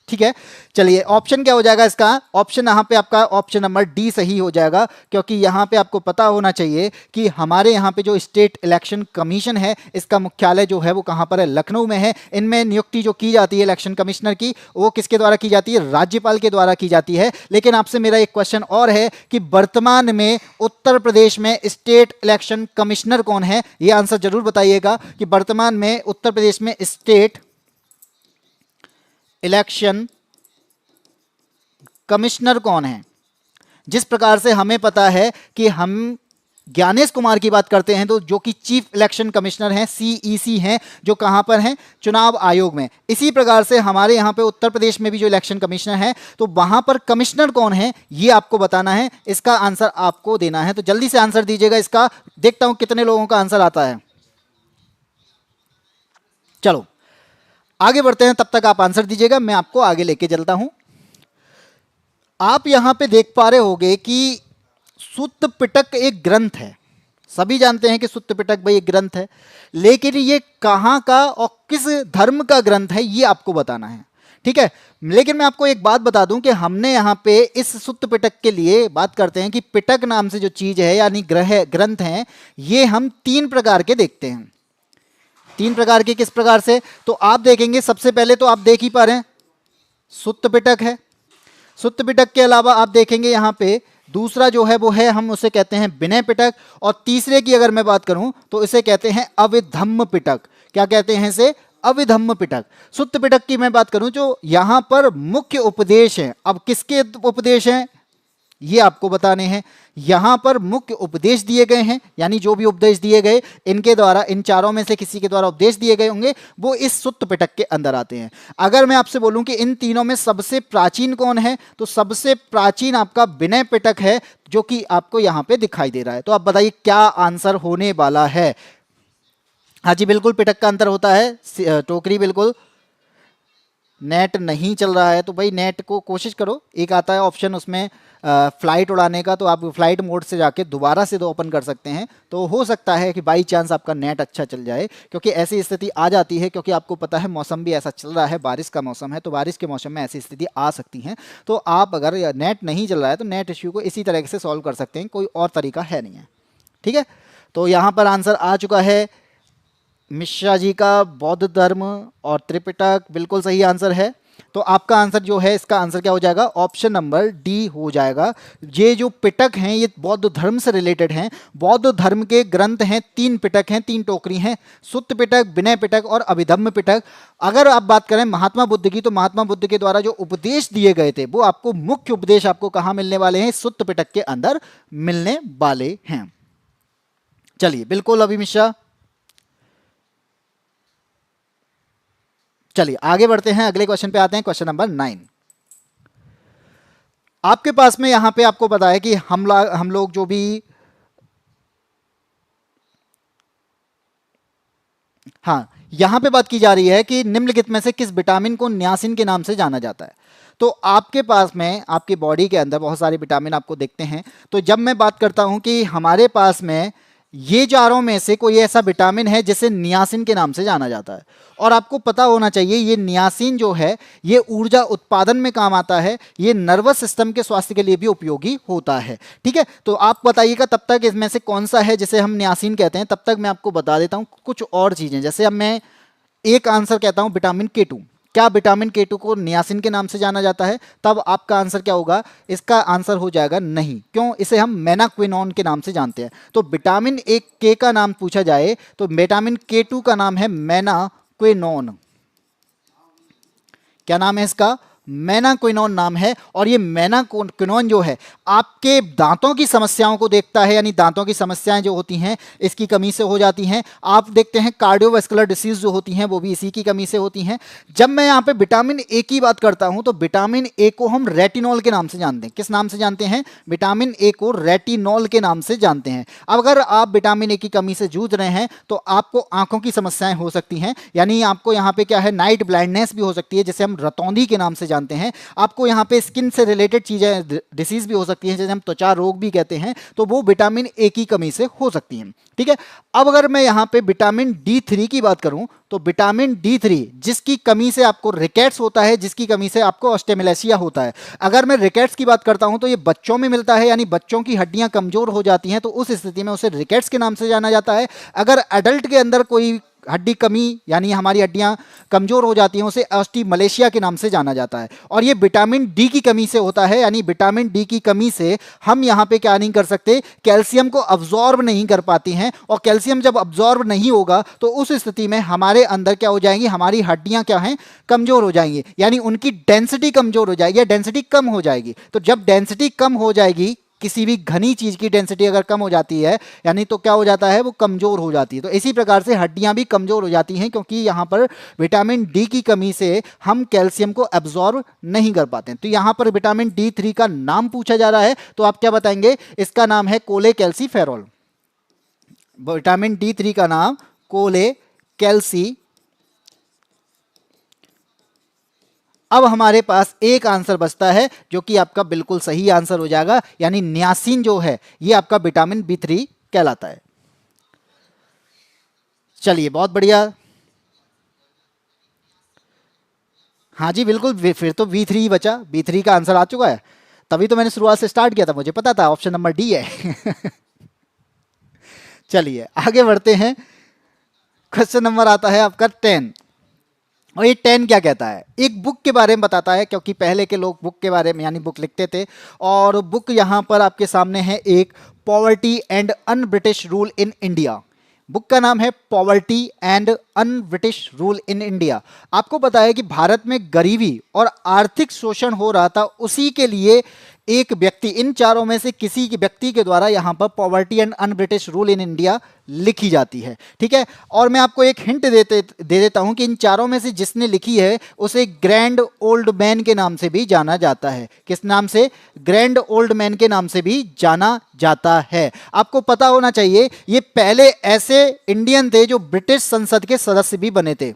ठीक है, चलिए ऑप्शन क्या हो जाएगा इसका, ऑप्शन यहां पे आपका ऑप्शन नंबर डी सही हो जाएगा, क्योंकि यहां पे आपको पता होना चाहिए कि हमारे यहां पे जो स्टेट इलेक्शन कमीशन है इसका मुख्यालय जो है वो कहां पर है, लखनऊ में है। इनमें नियुक्ति जो की जाती है इलेक्शन कमिश्नर की, वो किसके द्वारा की जाती है, राज्यपाल के द्वारा की जाती है। लेकिन आपसे मेरा एक क्वेश्चन और है कि वर्तमान में उत्तर प्रदेश में स्टेट इलेक्शन कमिश्नर कौन है, ये आंसर जरूर बताइएगा कि वर्तमान में उत्तर प्रदेश में स्टेट इलेक्शन कमिश्नर कौन है। जिस प्रकार से हमें पता है कि हम ज्ञानेश कुमार की बात करते हैं तो जो कि चीफ इलेक्शन कमिश्नर हैं, CEC हैं, जो कहां पर हैं, चुनाव आयोग में। इसी प्रकार से हमारे यहां पे उत्तर प्रदेश में भी जो इलेक्शन कमिश्नर है, तो वहां पर कमिश्नर कौन है ये आपको बताना है, इसका आंसर आपको देना है। तो जल्दी से आंसर दीजिएगा इसका, देखता हूं कितने लोगों का आंसर आता है। चलो आगे बढ़ते हैं, तब तक आप आंसर दीजिएगा, मैं आपको आगे लेके चलता हूं। आप यहां पे देख पा रहे होंगे कि सुत्त पिटक एक ग्रंथ है, सभी जानते हैं कि सुत्त पिटक भाई एक ग्रंथ है, लेकिन ये कहां का और किस धर्म का ग्रंथ है ये आपको बताना है। ठीक है, लेकिन मैं आपको एक बात बता दूं कि हमने यहां पे इस सुत्त पिटक के लिए बात करते हैं कि पिटक नाम से जो चीज है यानी ग्रंथ है, ये हम 3 प्रकार के देखते हैं। 3 प्रकार के किस प्रकार से, तो आप देखेंगे सबसे पहले तो आप देख ही पा रहे हैं सुत्त पिटक है। सुत्त पिटक के अलावा आप देखेंगे यहां पे दूसरा जो है वो है, हम उसे कहते हैं विनय पिटक, और तीसरे की अगर मैं बात करूं तो इसे कहते हैं अविधम्म पिटक। क्या कहते हैं इसे, अविधम्म पिटक। सुत्त पिटक की मैं बात करूं जो यहां पर मुख्य उपदेश है, अब किसके उपदेश हैं ये आपको बताने हैं। यहां पर मुख्य उपदेश दिए गए हैं, यानी जो भी उपदेश दिए गए इनके द्वारा, इन चारों में से किसी के द्वारा उपदेश दिए गए होंगे, वो इस सुत्त पिटक के अंदर आते हैं। अगर मैं आपसे बोलूं कि इन तीनों में सबसे प्राचीन कौन है, तो सबसे प्राचीन आपका विनय पिटक है, जो कि आपको यहां पे दिखाई दे रहा है। तो आप बताइए क्या आंसर होने वाला है। हाँ जी बिल्कुल, पिटक का अंतर होता है, टोकरी बिल्कुल। नेट नहीं चल रहा है तो भाई नेट को कोशिश करो, एक आता है ऑप्शन उसमें फ्लाइट उड़ाने का, तो आप फ्लाइट मोड से जाके दोबारा से ओपन कर सकते हैं, तो हो सकता है कि बाई चांस आपका नेट अच्छा चल जाए, क्योंकि ऐसी स्थिति आ जाती है, क्योंकि आपको पता है मौसम भी ऐसा चल रहा है, बारिश का मौसम है, तो बारिश के मौसम में ऐसी स्थिति आ सकती है। तो आप अगर नेट नहीं चल रहा है तो नेट इश्यू को इसी तरह से सॉल्व कर सकते हैं, कोई और तरीका है नहीं है। ठीक है, तो यहाँ पर आंसर आ चुका है मिश्रा जी का, बौद्ध धर्म और त्रिपिटक बिल्कुल सही आंसर है। तो आपका आंसर जो है, इसका आंसर क्या हो जाएगा, ऑप्शन नंबर डी हो जाएगा। ये जो पिटक हैं ये बौद्ध धर्म से रिलेटेड हैं, बौद्ध धर्म के ग्रंथ हैं, 3 पिटक हैं, 3 टोकरी हैं, सुत्त पिटक, विनय पिटक और अभिधम्म पिटक। अगर आप बात करें महात्मा बुद्ध की, तो महात्मा बुद्ध के द्वारा जो उपदेश दिए गए थे वो आपको मुख्य उपदेश आपको कहाँ मिलने वाले हैं, सुत्त पिटक के अंदर मिलने वाले हैं। चलिए बिल्कुल अभी मिश्रा, चलिए आगे बढ़ते हैं, अगले क्वेश्चन पे आते हैं, क्वेश्चन नंबर 9। आपके पास में यहां पे आपको पता है कि हम लोग जो भी हाँ, यहाँ पे बात की जा रही है कि निम्नलिखित में से किस विटामिन को नियासिन के नाम से जाना जाता है। तो आपके पास में आपकी बॉडी के अंदर बहुत सारे विटामिन आपको देखते हैं। तो जब मैं बात करता हूं कि हमारे पास में ये चारों में से कोई ऐसा विटामिन है जिसे नियासिन के नाम से जाना जाता है, और आपको पता होना चाहिए ये नियासिन जो है ये ऊर्जा उत्पादन में काम आता है, ये नर्वस सिस्टम के स्वास्थ्य के लिए भी उपयोगी होता है। ठीक है, तो आप बताइएगा तब तक इसमें से कौन सा है जिसे हम नियासिन कहते हैं, तब तक मैं आपको बता देता हूं कुछ और चीजें। जैसे अब मैं एक आंसर कहता हूं विटामिन K2, क्या विटामिन K2 को नियासिन के नाम से जाना जाता है? तब आपका आंसर क्या होगा? इसका आंसर हो जाएगा नहीं। क्यों? इसे हम मेनाक्विनोन के नाम से जानते हैं। तो विटामिन एक के का नाम पूछा जाए तो विटामिन K2 का नाम है मेनाक्विनोन। क्या नाम है इसका? मेनाक्विनोन नाम है। और ये मेनाक्विनोन जो है आपके दांतों की समस्याओं को देखता है, यानी दांतों की समस्याएं जो होती हैं इसकी कमी से हो जाती हैं। आप देखते हैं कार्डियोवैस्कुलर डिसीज जो होती हैं वो भी इसी की कमी से होती हैं। जब मैं यहाँ पे विटामिन ए की बात करता हूं तो विटामिन ए को हम रेटिनॉल के नाम से जानते हैं। किस नाम से जानते हैं? विटामिन ए को रेटिनॉल के नाम से जानते हैं। अब अगर आप विटामिन ए की कमी से जूझ रहे हैं तो आपको आंखों की समस्याएं हो सकती हैं, यानी आपको यहाँ पे क्या है, नाइट ब्लाइंडनेस भी हो सकती है जिसे हम रतौंधी के नाम से जानते हैं। आपको यहाँ पे स्किन से रिलेटेड चीजें, डिसीज भी हो सकती हैं जिसे हम त्वचा रोग भी कहते हैं, तो वो विटामिन ए की कमी से हो सकती हैं। ठीक है, अब अगर मैं यहाँ पे विटामिन D3 की बात करूं तो विटामिन D3 जिसकी कमी से आपको रिकेट्स होता है, जिसकी कमी से आपको ऑस्टेमेलेशिया होता है। अगर मैं रिकेट्स की बात करता हूं तो ये बच्चों में मिलता है, यानी बच्चों की हड्डियां कमजोर हो जाती हैं तो उस स्थिति में उसे रिकेट्स के नाम से जाना जाता है। अगर एडल्ट के अंदर कोई हड्डी कमी यानी हमारी हड्डियां कमजोर हो जाती हैं उसे ऑस्टिमलेशिया के नाम से जाना जाता है। और ये विटामिन डी की कमी से होता है, यानी विटामिन डी की कमी से हम यहाँ पे क्या नहीं कर सकते, कैल्शियम को अब्जॉर्ब नहीं कर पाती हैं। और कैल्शियम जब अब्जॉर्ब नहीं होगा तो उस स्थिति में हमारे अंदर क्या हो जाएंगी, हमारी हड्डियां क्या हैं, कमजोर हो जाएंगी, यानी उनकी डेंसिटी कमजोर हो जाएगी या डेंसिटी कम हो जाएगी। तो जब डेंसिटी कम हो जाएगी, किसी भी घनी चीज की डेंसिटी अगर कम हो जाती है यानी तो क्या हो जाता है, वो कमजोर हो जाती है। तो इसी प्रकार से हड्डियां भी कमजोर हो जाती हैं क्योंकि यहां पर विटामिन डी की कमी से हम कैल्शियम को एब्जॉर्ब नहीं कर पाते हैं। तो यहां पर विटामिन D3 का नाम पूछा जा रहा है तो आप क्या बताएंगे? इसका नाम है कोलेकैल्सिफेरॉल। विटामिन D3 का नाम कोलेकैल्सी। अब हमारे पास एक आंसर बचता है जो कि आपका बिल्कुल सही आंसर हो जाएगा, यानी नियासिन जो है ये आपका विटामिन B3 कहलाता है। चलिए बहुत बढ़िया। हाँ जी बिल्कुल, फिर तो B3 ही बचा, B3 का आंसर आ चुका है। तभी तो मैंने शुरुआत से स्टार्ट किया था, मुझे पता था ऑप्शन नंबर डी है। चलिए आगे बढ़ते हैं। क्वेश्चन नंबर आता है आपका 10। और ये 10 क्या कहता है? एक बुक के बारे में बताता है, क्योंकि पहले के लोग बुक के बारे में यानी बुक लिखते थे। और बुक यहाँ पर आपके सामने है एक, poverty and un British rule in India. Book का नाम है poverty and un British rule in India. आपको पता है कि भारत में गरीबी और आर्थिक शोषण हो रहा था, उसी के लिए एक व्यक्ति, इन चारों में से किसी के व्यक्ति के द्वारा यहां पर poverty and un British rule in India लिखी जाती है। ठीक है, और मैं आपको एक हिंट दे देता हूं कि इन चारों में से जिसने लिखी है उसे ग्रैंड ओल्ड मैन के नाम से भी जाना जाता है। किस नाम से? ग्रैंड ओल्ड मैन के नाम से भी जाना जाता है। आपको पता होना चाहिए ये पहले ऐसे इंडियन थे जो ब्रिटिश संसद के सदस्य भी बने थे।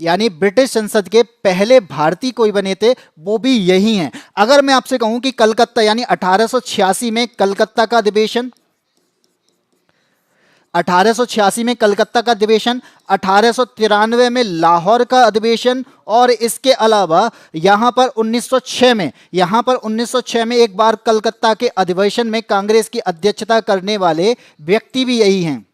यानी ब्रिटिश संसद के पहले भारतीय कोई बने थे वो भी यही हैं। अगर मैं आपसे कहूं कि कलकत्ता यानी 1886 में कलकत्ता का अधिवेशन, 1886 में कलकत्ता का अधिवेशन, 1893 में लाहौर का अधिवेशन, और इसके अलावा यहां पर 1906 में एक बार कलकत्ता के अधिवेशन में कांग्रेस की अध्यक्षता करने वाले व्यक्ति भी यही हैं।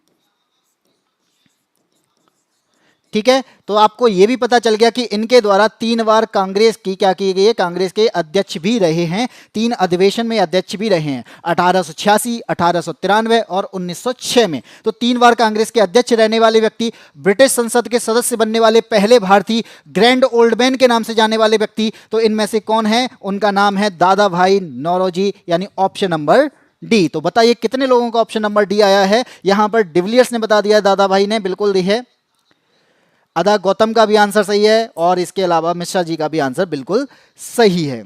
ठीक है, तो आपको यह भी पता चल गया कि इनके द्वारा 3 बार कांग्रेस की क्या की गई है, कांग्रेस के अध्यक्ष भी रहे हैं, 3 अधिवेशन में अध्यक्ष भी रहे हैं, 1886, 1893 और 1906 में। तो 3 बार कांग्रेस के अध्यक्ष रहने वाले व्यक्ति, ब्रिटिश संसद के सदस्य बनने वाले पहले भारतीय, ग्रैंड ओल्ड मैन के नाम से जाने वाले व्यक्ति, तो इनमें से कौन है? उनका नाम है दादा भाई नौरोजी, यानी ऑप्शन नंबर डी। तो बताइए कितने लोगों का ऑप्शन नंबर डी आया है? यहां पर डिविलियर्स ने बता दिया, दादा भाई ने बिल्कुल दी है, अदा गौतम का भी आंसर सही है, और इसके अलावा मिश्रा जी का भी आंसर बिल्कुल सही है।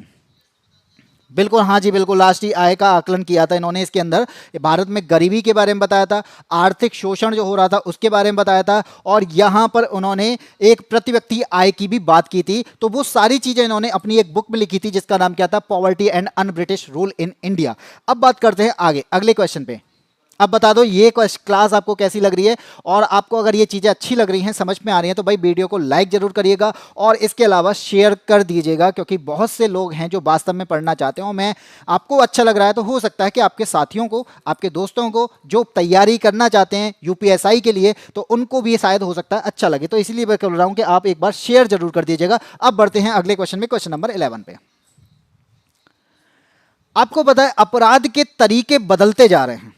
बिल्कुल, हाँ जी, बिल्कुल राष्ट्रीय आय का आकलन किया था इन्होंने। इसके अंदर भारत में गरीबी के बारे में बताया था, आर्थिक शोषण जो हो रहा था उसके बारे में बताया था, और यहाँ पर उन्होंने एक प्रति व्यक्ति आय की भी बात की थी। तो वो सारी चीजें इन्होंने अपनी एक बुक में लिखी थी जिसका नाम क्या था, poverty and un British rule in India. अब बात करते हैं आगे अगले क्वेश्चन पे। अब बता दो ये क्लास आपको कैसी लग रही है, और आपको अगर ये चीज़ें अच्छी लग रही हैं, समझ में आ रही हैं, तो भाई वीडियो को लाइक जरूर करिएगा और इसके अलावा शेयर कर दीजिएगा, क्योंकि बहुत से लोग हैं जो वास्तव में पढ़ना चाहते हो। मैं आपको अच्छा लग रहा है तो हो सकता है कि आपके साथियों को, आपके दोस्तों को जो तैयारी करना चाहते हैं यूपीएसआई के लिए, तो उनको भी शायद हो सकता है अच्छा लगे। तो इसीलिए मैं कह रहा हूँ कि आप एक बार शेयर जरूर कर दीजिएगा। अब बढ़ते हैं अगले क्वेश्चन में, क्वेश्चन नंबर 11 पे। आपको पता है अपराध के तरीके बदलते जा रहे हैं,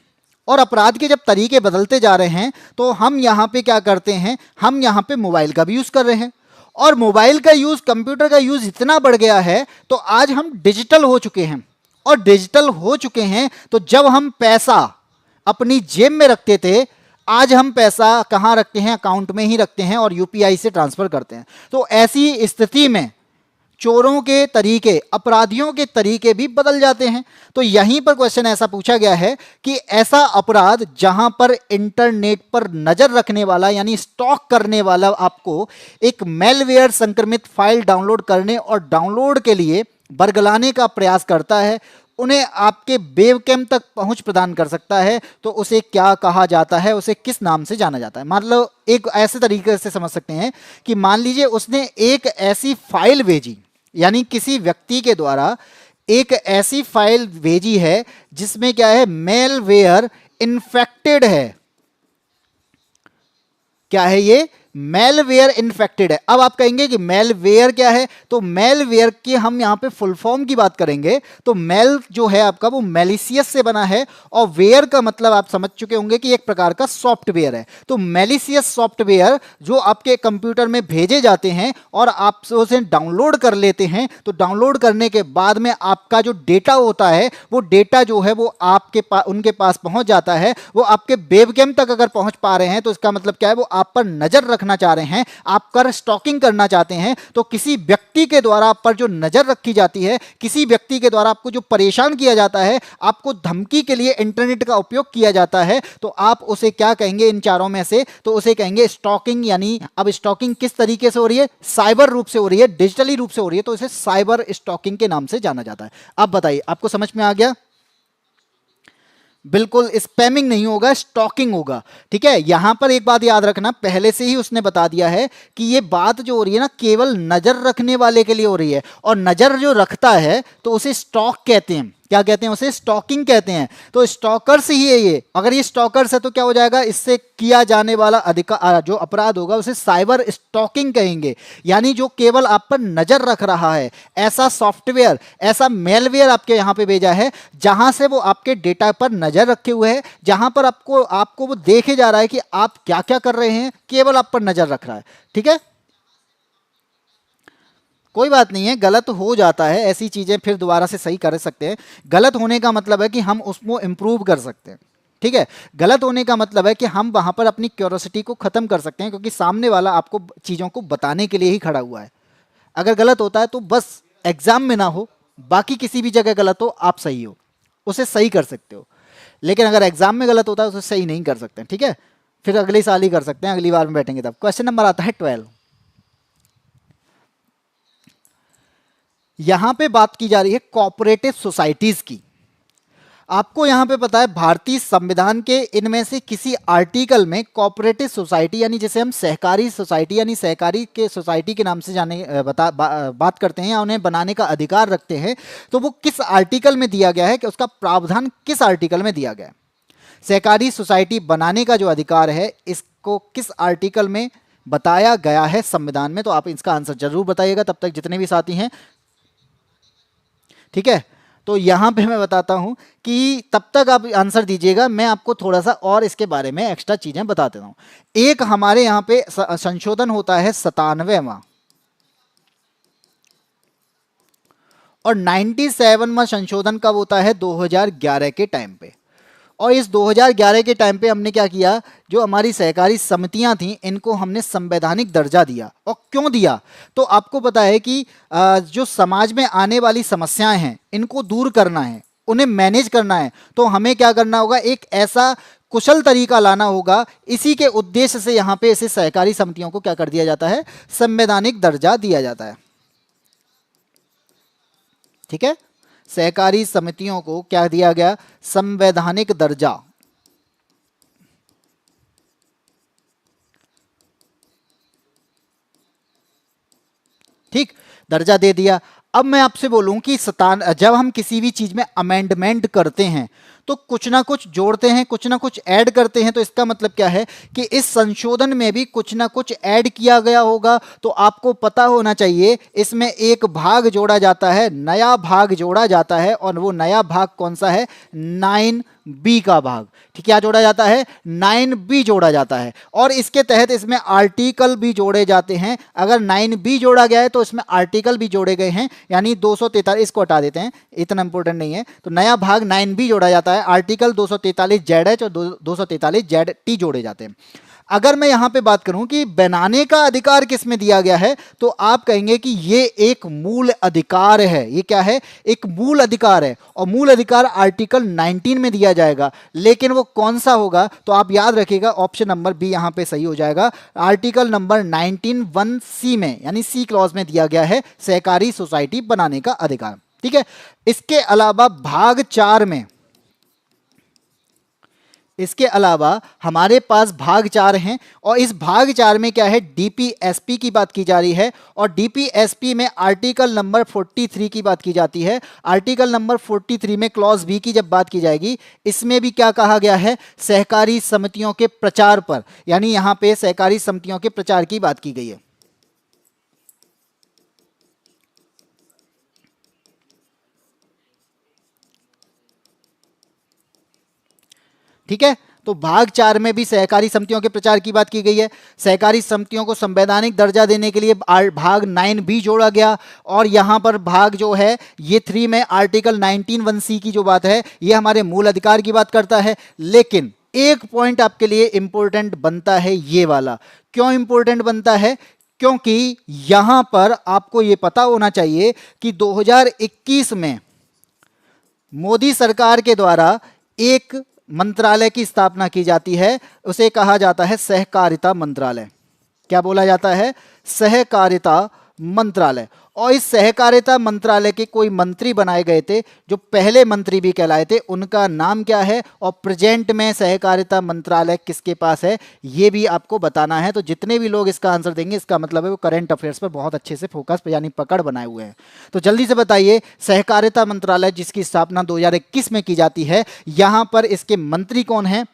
और अपराध के जब तरीके बदलते जा रहे हैं तो हम यहाँ पे क्या करते हैं, हम यहाँ पे मोबाइल का भी यूज़ कर रहे हैं, और मोबाइल का यूज़, कंप्यूटर का यूज़ इतना बढ़ गया है तो आज हम डिजिटल हो चुके हैं। और डिजिटल हो चुके हैं तो जब हम पैसा अपनी जेब में रखते थे, आज हम पैसा कहाँ रखते हैं, अकाउंट में ही रखते हैं और यूपीआई से ट्रांसफ़र करते हैं। तो ऐसी स्थिति में चोरों के तरीके, अपराधियों के तरीके भी बदल जाते हैं। तो यहीं पर क्वेश्चन ऐसा पूछा गया है कि ऐसा अपराध जहां पर इंटरनेट पर नजर रखने वाला यानी स्टॉक करने वाला आपको एक मेलवेयर संक्रमित फाइल डाउनलोड करने और डाउनलोड के लिए बरगलाने का प्रयास करता है, उन्हें आपके वेबकैम तक पहुंच प्रदान कर सकता है, तो उसे क्या कहा जाता है, उसे किस नाम से जाना जाता है। मान लो एक ऐसे तरीके से समझ सकते हैं कि मान लीजिए उसने एक ऐसी फाइल भेजी, यानी किसी व्यक्ति के द्वारा एक ऐसी फाइल भेजी है जिसमें क्या है, मेलवेयर इन्फेक्टेड है। क्या है ये, मेलवेयर इन्फेक्टेड है। अब आप कहेंगे कि मेलवेयर क्या है, तो मेलवेयर की हम यहां पे फुल फॉर्म की बात करेंगे तो मेल जो है आपका वो मेलिशियस से बना है, और वेयर का मतलब आप समझ चुके होंगे कि एक प्रकार का सॉफ्टवेयर है। तो मेलिशियस सॉफ्टवेयर जो आपके कंप्यूटर में भेजे जाते हैं और आप उसे डाउनलोड कर लेते हैं, तो डाउनलोड करने के बाद में आपका जो डेटा होता है वो डेटा जो है वो आपके उनके पास पहुंच जाता है। वो आपके वेबकैम तक अगर पहुंच पा रहे हैं तो इसका मतलब क्या है, वो आप पर नजर रखना चाह रहे हैं, आप पर स्टॉकिंग करना चाहते हैं। तो किसी व्यक्ति के द्वारा आप पर जो नजर रखी जाती है, किसी व्यक्ति के द्वारा आपको जो परेशान किया जाता है, आपको धमकी के लिए इंटरनेट का उपयोग किया जाता है, तो आप उसे क्या कहेंगे इन चारों में से, तो उसे कहेंगे स्टॉकिंग। यानी अब स्टॉकिंग किस तरीके से हो रही है, साइबर रूप से हो रही है, डिजिटली रूप से हो रही है, तो इसे साइबर स्टॉकिंग के नाम से जाना जाता है। अब बताइए आपको समझ में आ गया। बिल्कुल स्पैमिंग नहीं होगा, स्टॉकिंग होगा। ठीक है, यहां पर एक बात याद रखना, पहले से ही उसने बता दिया है कि ये बात जो हो रही है ना केवल नजर रखने वाले के लिए हो रही है, और नजर जो रखता है तो उसे स्टॉक कहते हैं। क्या कहते हैं, उसे स्टॉकिंग कहते हैं। तो स्टॉकर्स ही है ये। अगर ये स्टॉकर्स है तो क्या हो जाएगा, इससे किया जाने वाला अधिकार जो अपराध होगा उसे साइबर स्टॉकिंग कहेंगे। यानी जो केवल आप पर नजर रख रहा है, ऐसा सॉफ्टवेयर, ऐसा मेलवेयर आपके यहां पे भेजा है जहां से वो आपके डेटा पर नजर रखे हुए है, जहां पर आपको वो देखे जा रहा है कि आप क्या क्या कर रहे हैं, केवल आप पर नजर रख रहा है। ठीक है, कोई बात नहीं है, गलत हो जाता है, ऐसी चीजें फिर दोबारा से सही कर सकते हैं। गलत होने का मतलब है कि हम उसको इंप्रूव कर सकते हैं। ठीक है, गलत होने का मतलब है कि हम वहां पर अपनी क्यूरोसिटी को खत्म कर सकते हैं, क्योंकि सामने वाला आपको चीजों को बताने के लिए ही खड़ा हुआ है। अगर गलत होता है तो बस एग्जाम में ना हो, बाकी किसी भी जगह गलत हो, आप सही हो, उसे सही कर सकते हो। लेकिन अगर एग्जाम में गलत होता है उसे सही नहीं कर सकते। ठीक है, फिर अगले साल ही कर सकते हैं, अगली बार में बैठेंगे तब। क्वेश्चन नंबर आता है 12। यहां पे बात की जा रही है कोऑपरेटिव सोसाइटीज की। आपको यहां पे पता है भारतीय संविधान के इनमें से किसी आर्टिकल में कोऑपरेटिव सोसाइटी यानी जिसे हम सहकारी सोसाइटी यानी सहकारी के सोसाइटी के नाम से बात करते हैं या उन्हें बनाने का अधिकार रखते हैं, तो वो किस आर्टिकल में दिया गया है, कि उसका प्रावधान किस आर्टिकल में दिया गया है। सहकारी सोसाइटी बनाने का जो अधिकार है इसको किस आर्टिकल में बताया गया है संविधान में, तो आप इसका आंसर जरूर बताइएगा तब तक जितने भी साथी हैं। ठीक है, तो यहां पे मैं बताता हूं कि तब तक आप आंसर दीजिएगा, मैं आपको थोड़ा सा और इसके बारे में एक्स्ट्रा चीजें बता देता हूं। एक हमारे यहां पे संशोधन होता है 97वां, और 97वां संशोधन कब होता है, 2011 के टाइम पे। और इस 2011 के टाइम पे हमने क्या किया, जो हमारी सहकारी समितियां थी इनको हमने संवैधानिक दर्जा दिया। और क्यों दिया, तो आपको पता है कि जो समाज में आने वाली समस्याएं हैं इनको दूर करना है, उन्हें मैनेज करना है, तो हमें क्या करना होगा, एक ऐसा कुशल तरीका लाना होगा। इसी के उद्देश्य से यहां पे ऐसे सहकारी समितियों को क्या कर दिया जाता है, संवैधानिक दर्जा दिया जाता है। ठीक है, सहकारी समितियों को क्या दिया गया, संवैधानिक दर्जा। ठीक, दर्जा दे दिया। अब मैं आपसे बोलूं कि जब हम किसी भी चीज में अमेंडमेंट करते हैं तो कुछ ना कुछ जोड़ते हैं, कुछ ना कुछ ऐड करते हैं। तो इसका मतलब क्या है कि इस संशोधन में भी कुछ ना कुछ ऐड किया गया होगा। तो आपको पता होना चाहिए इसमें एक भाग जोड़ा जाता है, नया भाग जोड़ा जाता है, और वो नया भाग कौन सा है, 9B का भाग। ठीक, क्या जोड़ा जाता है, 9B जोड़ा जाता है। और इसके तहत इसमें आर्टिकल भी जोड़े जाते हैं। अगर 9B जोड़ा गया है तो इसमें आर्टिकल भी जोड़े गए हैं, यानी 243, इसको हटा देते हैं, इतना इंपॉर्टेंट नहीं है। तो नया भाग 9B जोड़ा जाता है, आर्टिकल 243ZH और 243ZT जोड़े जाते हैं। अगर मैं यहां पे बात करूं कि बनाने का अधिकार किस में दिया गया है, तो आप कहेंगे कि ये एक मूल अधिकार है। ये क्या है, एक मूल अधिकार है, और मूल अधिकार आर्टिकल 19 में दिया जाएगा। लेकिन वो कौन सा होगा, तो आप याद रखिएगा ऑप्शन नंबर बी यहां पे सही हो जाएगा। आर्टिकल नंबर 19(1)(c) में, यानी सी क्लॉज में दिया गया है सहकारी सोसाइटी बनाने का अधिकार। ठीक है, इसके अलावा भाग 4 में, इसके अलावा हमारे पास भाग 4 हैं, और इस भाग 4 में क्या है, डीपीएसपी की बात की जा रही है। और डीपीएसपी में आर्टिकल नंबर 43 की बात की जाती है। आर्टिकल नंबर 43 में क्लॉज बी की जब बात की जाएगी, इसमें भी क्या कहा गया है, सहकारी समितियों के प्रचार पर, यानी यहां पे सहकारी समितियों के प्रचार की बात की गई है। ठीक है, तो भाग 4 में भी सहकारी समितियों के प्रचार की बात की गई है। सहकारी समितियों को संवैधानिक दर्जा देने के लिए भाग 9B जोड़ा गया, और यहां पर भाग जो है ये 3 में आर्टिकल 19(1)(c) की जो बात है, ये हमारे मूल अधिकार की बात करता है। लेकिन एक पॉइंट आपके लिए इंपॉर्टेंट बनता है, ये वाला। क्यों इंपॉर्टेंट बनता है, क्योंकि यहां पर आपको यह पता होना चाहिए कि 2021 में मोदी सरकार के द्वारा एक मंत्रालय की स्थापना की जाती है, उसे कहा जाता है सहकारिता मंत्रालय। क्या बोला जाता है, सहकारिता मंत्रालय। और इस सहकारिता मंत्रालय के कोई मंत्री बनाए गए थे, जो पहले मंत्री भी कहलाए थे, उनका नाम क्या है, और प्रेजेंट में सहकारिता मंत्रालय किसके पास है, ये भी आपको बताना है। तो जितने भी लोग इसका आंसर देंगे, इसका मतलब है वो करंट अफेयर्स पर बहुत अच्छे से फोकस यानी पकड़ बनाए हुए हैं। तो जल्दी से बताइए, सहकारिता मंत्रालय जिसकी स्थापना 2021 में की जाती है, यहां पर इसके मंत्री कौन है,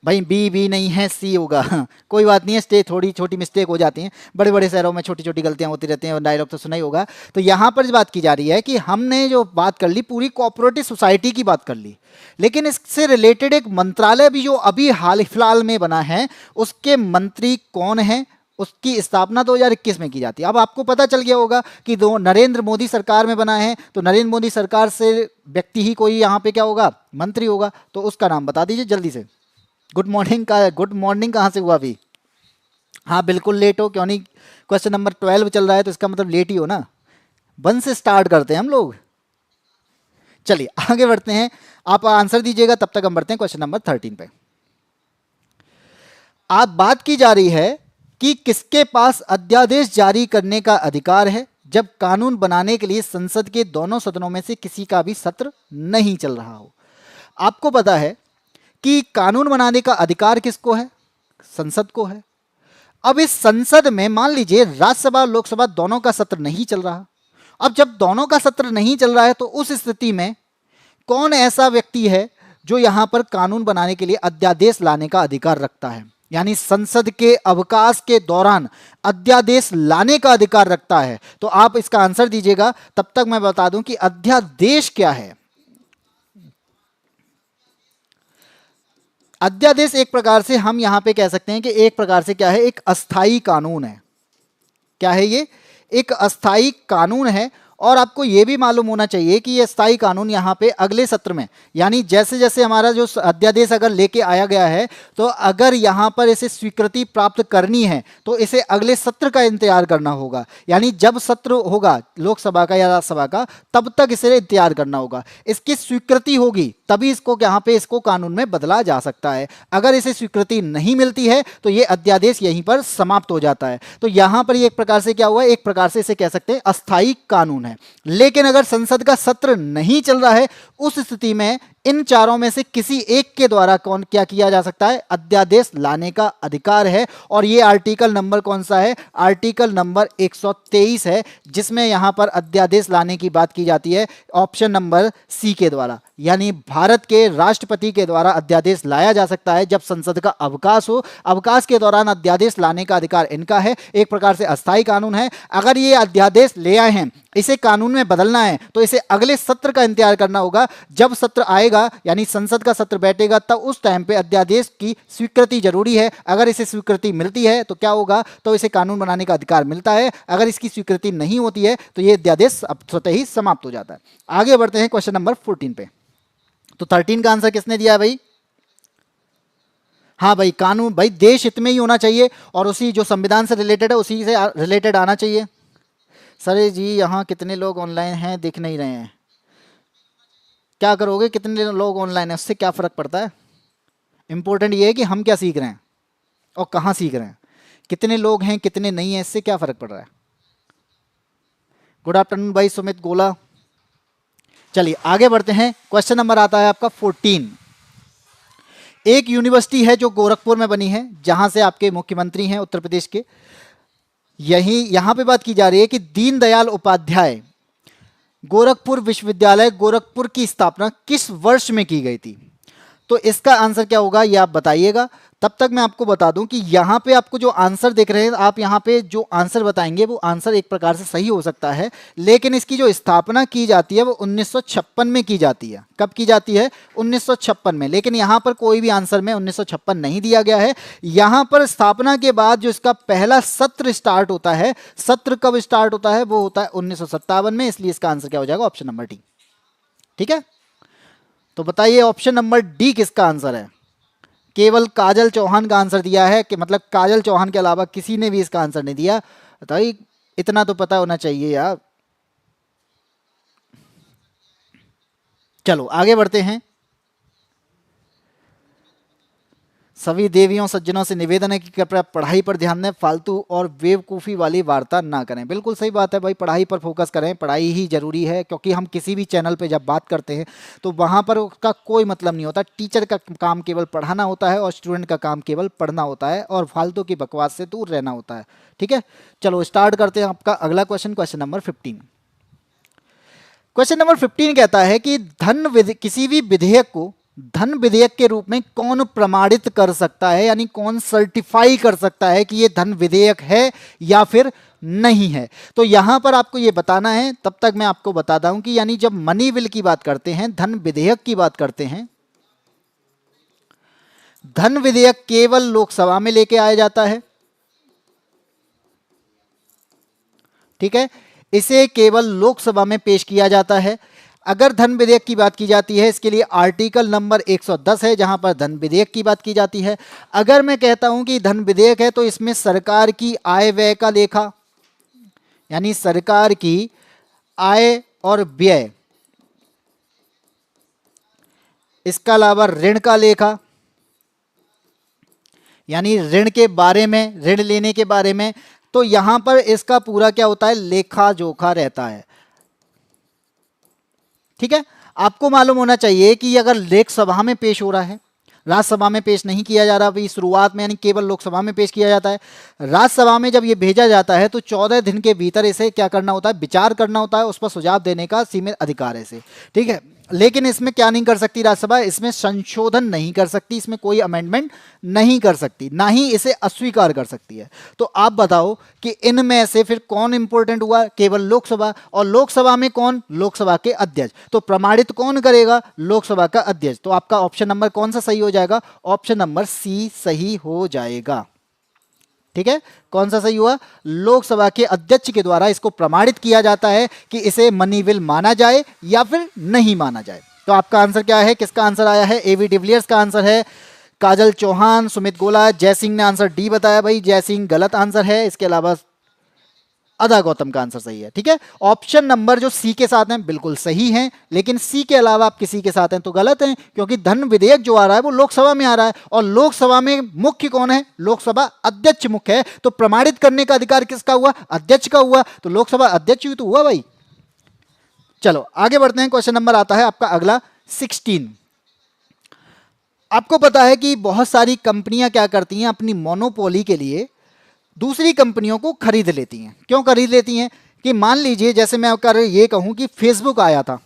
भाई बी बी नहीं है, सी होगा। कोई बात नहीं है, थोड़ी छोटी मिस्टेक हो जाती हैं, बड़े बड़े शहरों में छोटी छोटी गलतियां होती रहती हैं, और डायलॉग तो सुना ही होगा। तो यहां पर बात की जा रही है कि हमने जो बात कर ली पूरी कोऑपरेटिव सोसाइटी की बात कर ली, लेकिन इससे रिलेटेड एक मंत्रालय भी जो अभी हाल फिलहाल में बना है, उसके मंत्री कौन है, उसकी स्थापना 2021 में की जाती है। अब आपको पता चल गया होगा कि दो नरेंद्र मोदी सरकार में बना है, तो नरेंद्र मोदी सरकार से व्यक्ति ही कोई यहाँ पे क्या होगा, मंत्री होगा। तो उसका नाम बता दीजिए जल्दी से। गुड मॉर्निंग का, गुड मॉर्निंग कहाँ से हुआ अभी, हाँ बिल्कुल लेट हो, क्यों नहीं, क्वेश्चन नंबर 12 चल रहा है, तो इसका मतलब लेट ही हो ना। 1 से स्टार्ट करते हैं हम लोग। चलिए आगे बढ़ते हैं, आप आंसर दीजिएगा, तब तक हम बढ़ते हैं क्वेश्चन नंबर 13 पे। आप बात की जा रही है कि किसके पास अध्यादेश जारी करने का अधिकार है जब कानून बनाने के लिए संसद के दोनों सदनों में से किसी का भी सत्र नहीं चल रहा हो। आपको पता है कि कानून बनाने का अधिकार किसको है, संसद को है। अब इस संसद में मान लीजिए राज्यसभा लोकसभा दोनों का सत्र नहीं चल रहा। अब जब दोनों का सत्र नहीं चल रहा है, तो उस स्थिति में कौन ऐसा व्यक्ति है जो यहां पर कानून बनाने के लिए अध्यादेश लाने का अधिकार रखता है, यानी संसद के अवकाश के दौरान अध्यादेश लाने का अधिकार रखता है। तो आप इसका आंसर दीजिएगा, तब तक मैं बता दूं कि अध्यादेश क्या है। अध्यादेश एक प्रकार से हम यहां पे कह सकते हैं कि एक प्रकार से क्या है, एक अस्थाई कानून है। क्या है ये, एक अस्थाई कानून है और आपको ये भी मालूम होना चाहिए कि ये स्थायी कानून यहाँ पे अगले सत्र में, यानी जैसे जैसे हमारा जो अध्यादेश अगर लेके आया गया है, तो अगर यहाँ पर इसे स्वीकृति प्राप्त करनी है तो इसे अगले सत्र का इंतजार करना होगा। यानी जब सत्र होगा लोकसभा का या राज्यसभा का, तब तक इसे इंतजार करना होगा। इसकी स्वीकृति होगी तभी इसको यहाँ पे इसको कानून में बदला जा सकता है। अगर इसे स्वीकृति नहीं मिलती है तो ये अध्यादेश यहीं पर समाप्त हो जाता है। तो यहाँ पर ये एक प्रकार से क्या हुआ, एक प्रकार से इसे कह सकते हैं अस्थायी कानून है। लेकिन अगर संसद का सत्र नहीं चल रहा है, उस स्थिति में इन चारों में से किसी एक के द्वारा कौन क्या किया जा सकता है, अध्यादेश लाने का अधिकार है। और ये आर्टिकल नंबर कौन सा है, आर्टिकल नंबर 123 है, जिसमें यहां पर अध्यादेश लाने की बात की जाती है ऑप्शन नंबर सी के द्वारा। यानी भारत के राष्ट्रपति के द्वारा अध्यादेश लाया जा सकता है जब संसद का अवकाश हो। अवकाश के दौरान अध्यादेश लाने का अधिकार इनका है, एक प्रकार से अस्थायी कानून है। अगर ये अध्यादेश ले आए हैं, इसे कानून में बदलना है तो इसे अगले सत्र का इंतजार करना होगा। जब सत्र आएगा यानी संसद का सत्र बैठेगा, तब उस टाइम पे अध्यादेश की स्वीकृति जरूरी है। अगर इसे स्वीकृति मिलती है तो क्या होगा, तो इसे कानून बनाने का अधिकार मिलता है। अगर इसकी स्वीकृति नहीं होती है तो ये अध्यादेश स्वतः ही समाप्त हो जाता है। आगे बढ़ते हैं क्वेश्चन नंबर 14 पे। तो 13 का आंसर किसने दिया भाई? हाँ भाई, कानून भाई देश हित में ही होना चाहिए और उसी जो संविधान से रिलेटेड है उसी से रिलेटेड आना चाहिए। सर जी यहाँ कितने लोग ऑनलाइन हैं दिख नहीं रहे हैं, क्या करोगे? कितने लोग ऑनलाइन हैं उससे क्या फ़र्क पड़ता है? इंपॉर्टेंट ये है कि हम क्या सीख रहे हैं और कहाँ सीख रहे हैं। कितने लोग हैं कितने नहीं हैं इससे क्या फ़र्क पड़ रहा है। गुड आफ्टरनून भाई सुमित गोला। चलिए आगे बढ़ते हैं। क्वेश्चन नंबर आता है आपका 14। एक यूनिवर्सिटी है जो गोरखपुर में बनी है, जहां से आपके मुख्यमंत्री हैं उत्तर प्रदेश के। यहां पे बात की जा रही है कि दीनदयाल उपाध्याय गोरखपुर विश्वविद्यालय गोरखपुर की स्थापना किस वर्ष में की गई थी। तो इसका आंसर क्या होगा ये आप बताइएगा। तब तक मैं आपको बता दूं कि यहाँ पे आपको जो आंसर देख रहे हैं, आप यहाँ पे जो आंसर बताएंगे वो आंसर एक प्रकार से सही हो सकता है, लेकिन इसकी जो स्थापना की जाती है वो 1956 में की जाती है। कब की जाती है? 1956 में। लेकिन यहाँ पर कोई भी आंसर में 1956 नहीं दिया गया है। यहाँ पर स्थापना के बाद जो इसका पहला सत्र स्टार्ट होता है, सत्र कब स्टार्ट होता है? वो होता है 1957 में। इसलिए इसका आंसर क्या हो जाएगा? Option number D. ठीक है, तो बताइए ऑप्शन नंबर डी किसका आंसर है? केवल काजल चौहान का आंसर दिया है कि मतलब काजल चौहान के अलावा किसी ने भी इसका आंसर नहीं दिया। बताइए, इतना तो पता होना चाहिए यार। चलो आगे बढ़ते हैं। सभी देवियों सज्जनों से निवेदन है कि कृपया पढ़ाई पर ध्यान दें, फालतू और बेवकूफ़ी वाली वार्ता ना करें। बिल्कुल सही बात है भाई, पढ़ाई पर फोकस करें, पढ़ाई ही जरूरी है। क्योंकि हम किसी भी चैनल पे जब बात करते हैं तो वहाँ पर उसका कोई मतलब नहीं होता। टीचर का काम केवल पढ़ाना होता है और स्टूडेंट का काम केवल पढ़ना होता है, और फालतू की बकवास से दूर रहना होता है। ठीक है, चलो स्टार्ट करते हैं आपका अगला question, question number 15। Question number 15 कहता है कि किसी भी विधेयक को धन विधेयक के रूप में कौन प्रमाणित कर सकता है, यानी कौन सर्टिफाई कर सकता है कि ये धन विधेयक है या फिर नहीं है। तो यहां पर आपको ये बताना है। तब तक मैं आपको बताता हूं कि यानी जब मनी बिल की बात करते हैं, धन विधेयक की बात करते हैं, धन विधेयक केवल लोकसभा में लेके आया जाता है। ठीक है, इसे केवल लोकसभा में पेश किया जाता है। अगर धन विधेयक की बात की जाती है, इसके लिए आर्टिकल नंबर 110 है जहां पर धन विधेयक की बात की जाती है। अगर मैं कहता हूं कि धन विधेयक है तो इसमें सरकार की आय व्यय का लेखा, यानी सरकार की आय और व्यय, इसका अलावा ऋण का लेखा, यानी ऋण के बारे में, ऋण लेने के बारे में। तो यहां पर इसका पूरा क्या होता है? लेखा जोखा रहता है। ठीक है, आपको मालूम होना चाहिए कि अगर लोकसभा में पेश हो रहा है, राज्यसभा में पेश नहीं किया जा रहा अभी शुरुआत में, यानी केवल लोकसभा में पेश किया जाता है। राज्यसभा में जब ये भेजा जाता है तो 14 दिन के भीतर इसे क्या करना होता है? विचार करना होता है, उस पर सुझाव देने का सीमित अधिकार है इसे। ठीक है, लेकिन इसमें क्या नहीं कर सकती राज्यसभा? इसमें संशोधन नहीं कर सकती, इसमें कोई अमेंडमेंट नहीं कर सकती, ना ही इसे अस्वीकार कर सकती है। तो आप बताओ कि इनमें से फिर कौन इंपॉर्टेंट हुआ? केवल लोकसभा। और लोकसभा में कौन? लोकसभा के अध्यक्ष। तो प्रमाणित कौन करेगा? लोकसभा का अध्यक्ष। तो आपका ऑप्शन नंबर कौन सा सही हो जाएगा? ऑप्शन नंबर सी सही हो जाएगा। ठीक है, कौन सा सही हुआ? लोकसभा के अध्यक्ष के द्वारा इसको प्रमाणित किया जाता है कि इसे मनी बिल माना जाए या फिर नहीं माना जाए। तो आपका आंसर क्या है? किसका आंसर आया है? एवी डिविलियर्स का आंसर है। काजल चौहान, सुमित गोला, जय सिंह ने आंसर डी बताया। भाई जय सिंह गलत आंसर है। इसके अलावा अदा गौतम का आंसर सही है। ठीक है, ऑप्शन नंबर जो सी के साथ हैं बिल्कुल सही हैं, लेकिन सी के अलावा आप किसी के साथ हैं तो गलत हैं, क्योंकि धन विधेयक जो आ रहा है वो लोकसभा में आ रहा है और लोकसभा में मुख्य कौन है? लोकसभा अध्यक्ष मुख्य है। तो प्रमाणित करने का अधिकार किसका हुआ? अध्यक्ष का हुआ। तो लोकसभा अध्यक्ष ही तो हुआ भाई। चलो आगे बढ़ते हैं। क्वेश्चन नंबर आता है आपका अगला 16। आपको पता है कि बहुत सारी कंपनियां क्या करती हैं? अपनी मोनोपोली के लिए दूसरी कंपनियों को खरीद लेती हैं। क्यों खरीद लेती हैं? कि मान लीजिए जैसे मैं अगर ये कहूं कि फेसबुक आया था,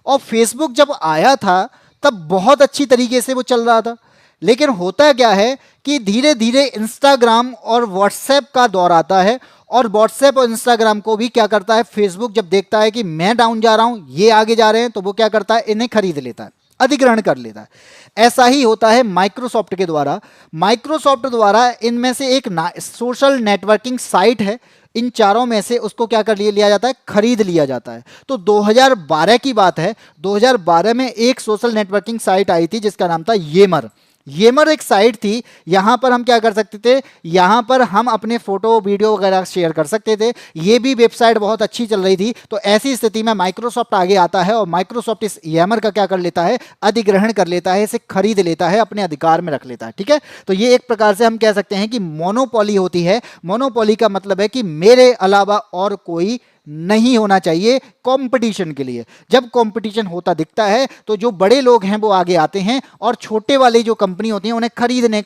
और फेसबुक जब आया था तब बहुत अच्छी तरीके से वो चल रहा था, लेकिन होता क्या है कि धीरे धीरे इंस्टाग्राम और व्हाट्सएप का दौर आता है, और व्हाट्सएप और इंस्टाग्राम को भी क्या करता है? फेसबुक जब देखता है कि मैं डाउन जा रहा हूं, ये आगे जा रहे हैं, तो वो क्या करता है? इन्हें खरीद लेता है, अधिग्रहण कर लेता है। ऐसा ही होता है माइक्रोसॉफ्ट के द्वारा। माइक्रोसॉफ्ट द्वारा इनमें से एक सोशल नेटवर्किंग साइट है, इन चारों में से उसको क्या कर लिया जाता है? खरीद लिया जाता है। तो 2012 की बात है, 2012 में एक सोशल नेटवर्किंग साइट आई थी जिसका नाम था येमर। येमर एक साइट थी, यहां पर हम क्या कर सकते थे? यहां पर हम अपने फोटो वीडियो वगैरह शेयर कर सकते थे। ये भी वेबसाइट बहुत अच्छी चल रही थी। तो ऐसी स्थिति में माइक्रोसॉफ्ट आगे आता है और माइक्रोसॉफ्ट इस येमर का क्या कर लेता है? अधिग्रहण कर लेता है, इसे खरीद लेता है, अपने अधिकार में रख लेता है। ठीक है, तो ये एक प्रकार से हम कह सकते हैं कि मोनोपोली होती है। मोनोपोली का मतलब है कि मेरे अलावा और कोई नहीं होना चाहिए कंपटीशन के लिए। जब कंपटीशन होता दिखता है तो जो बड़े लोग हैं वो आगे आते हैं और छोटे वाली जो कंपनी होती हैं उन्हें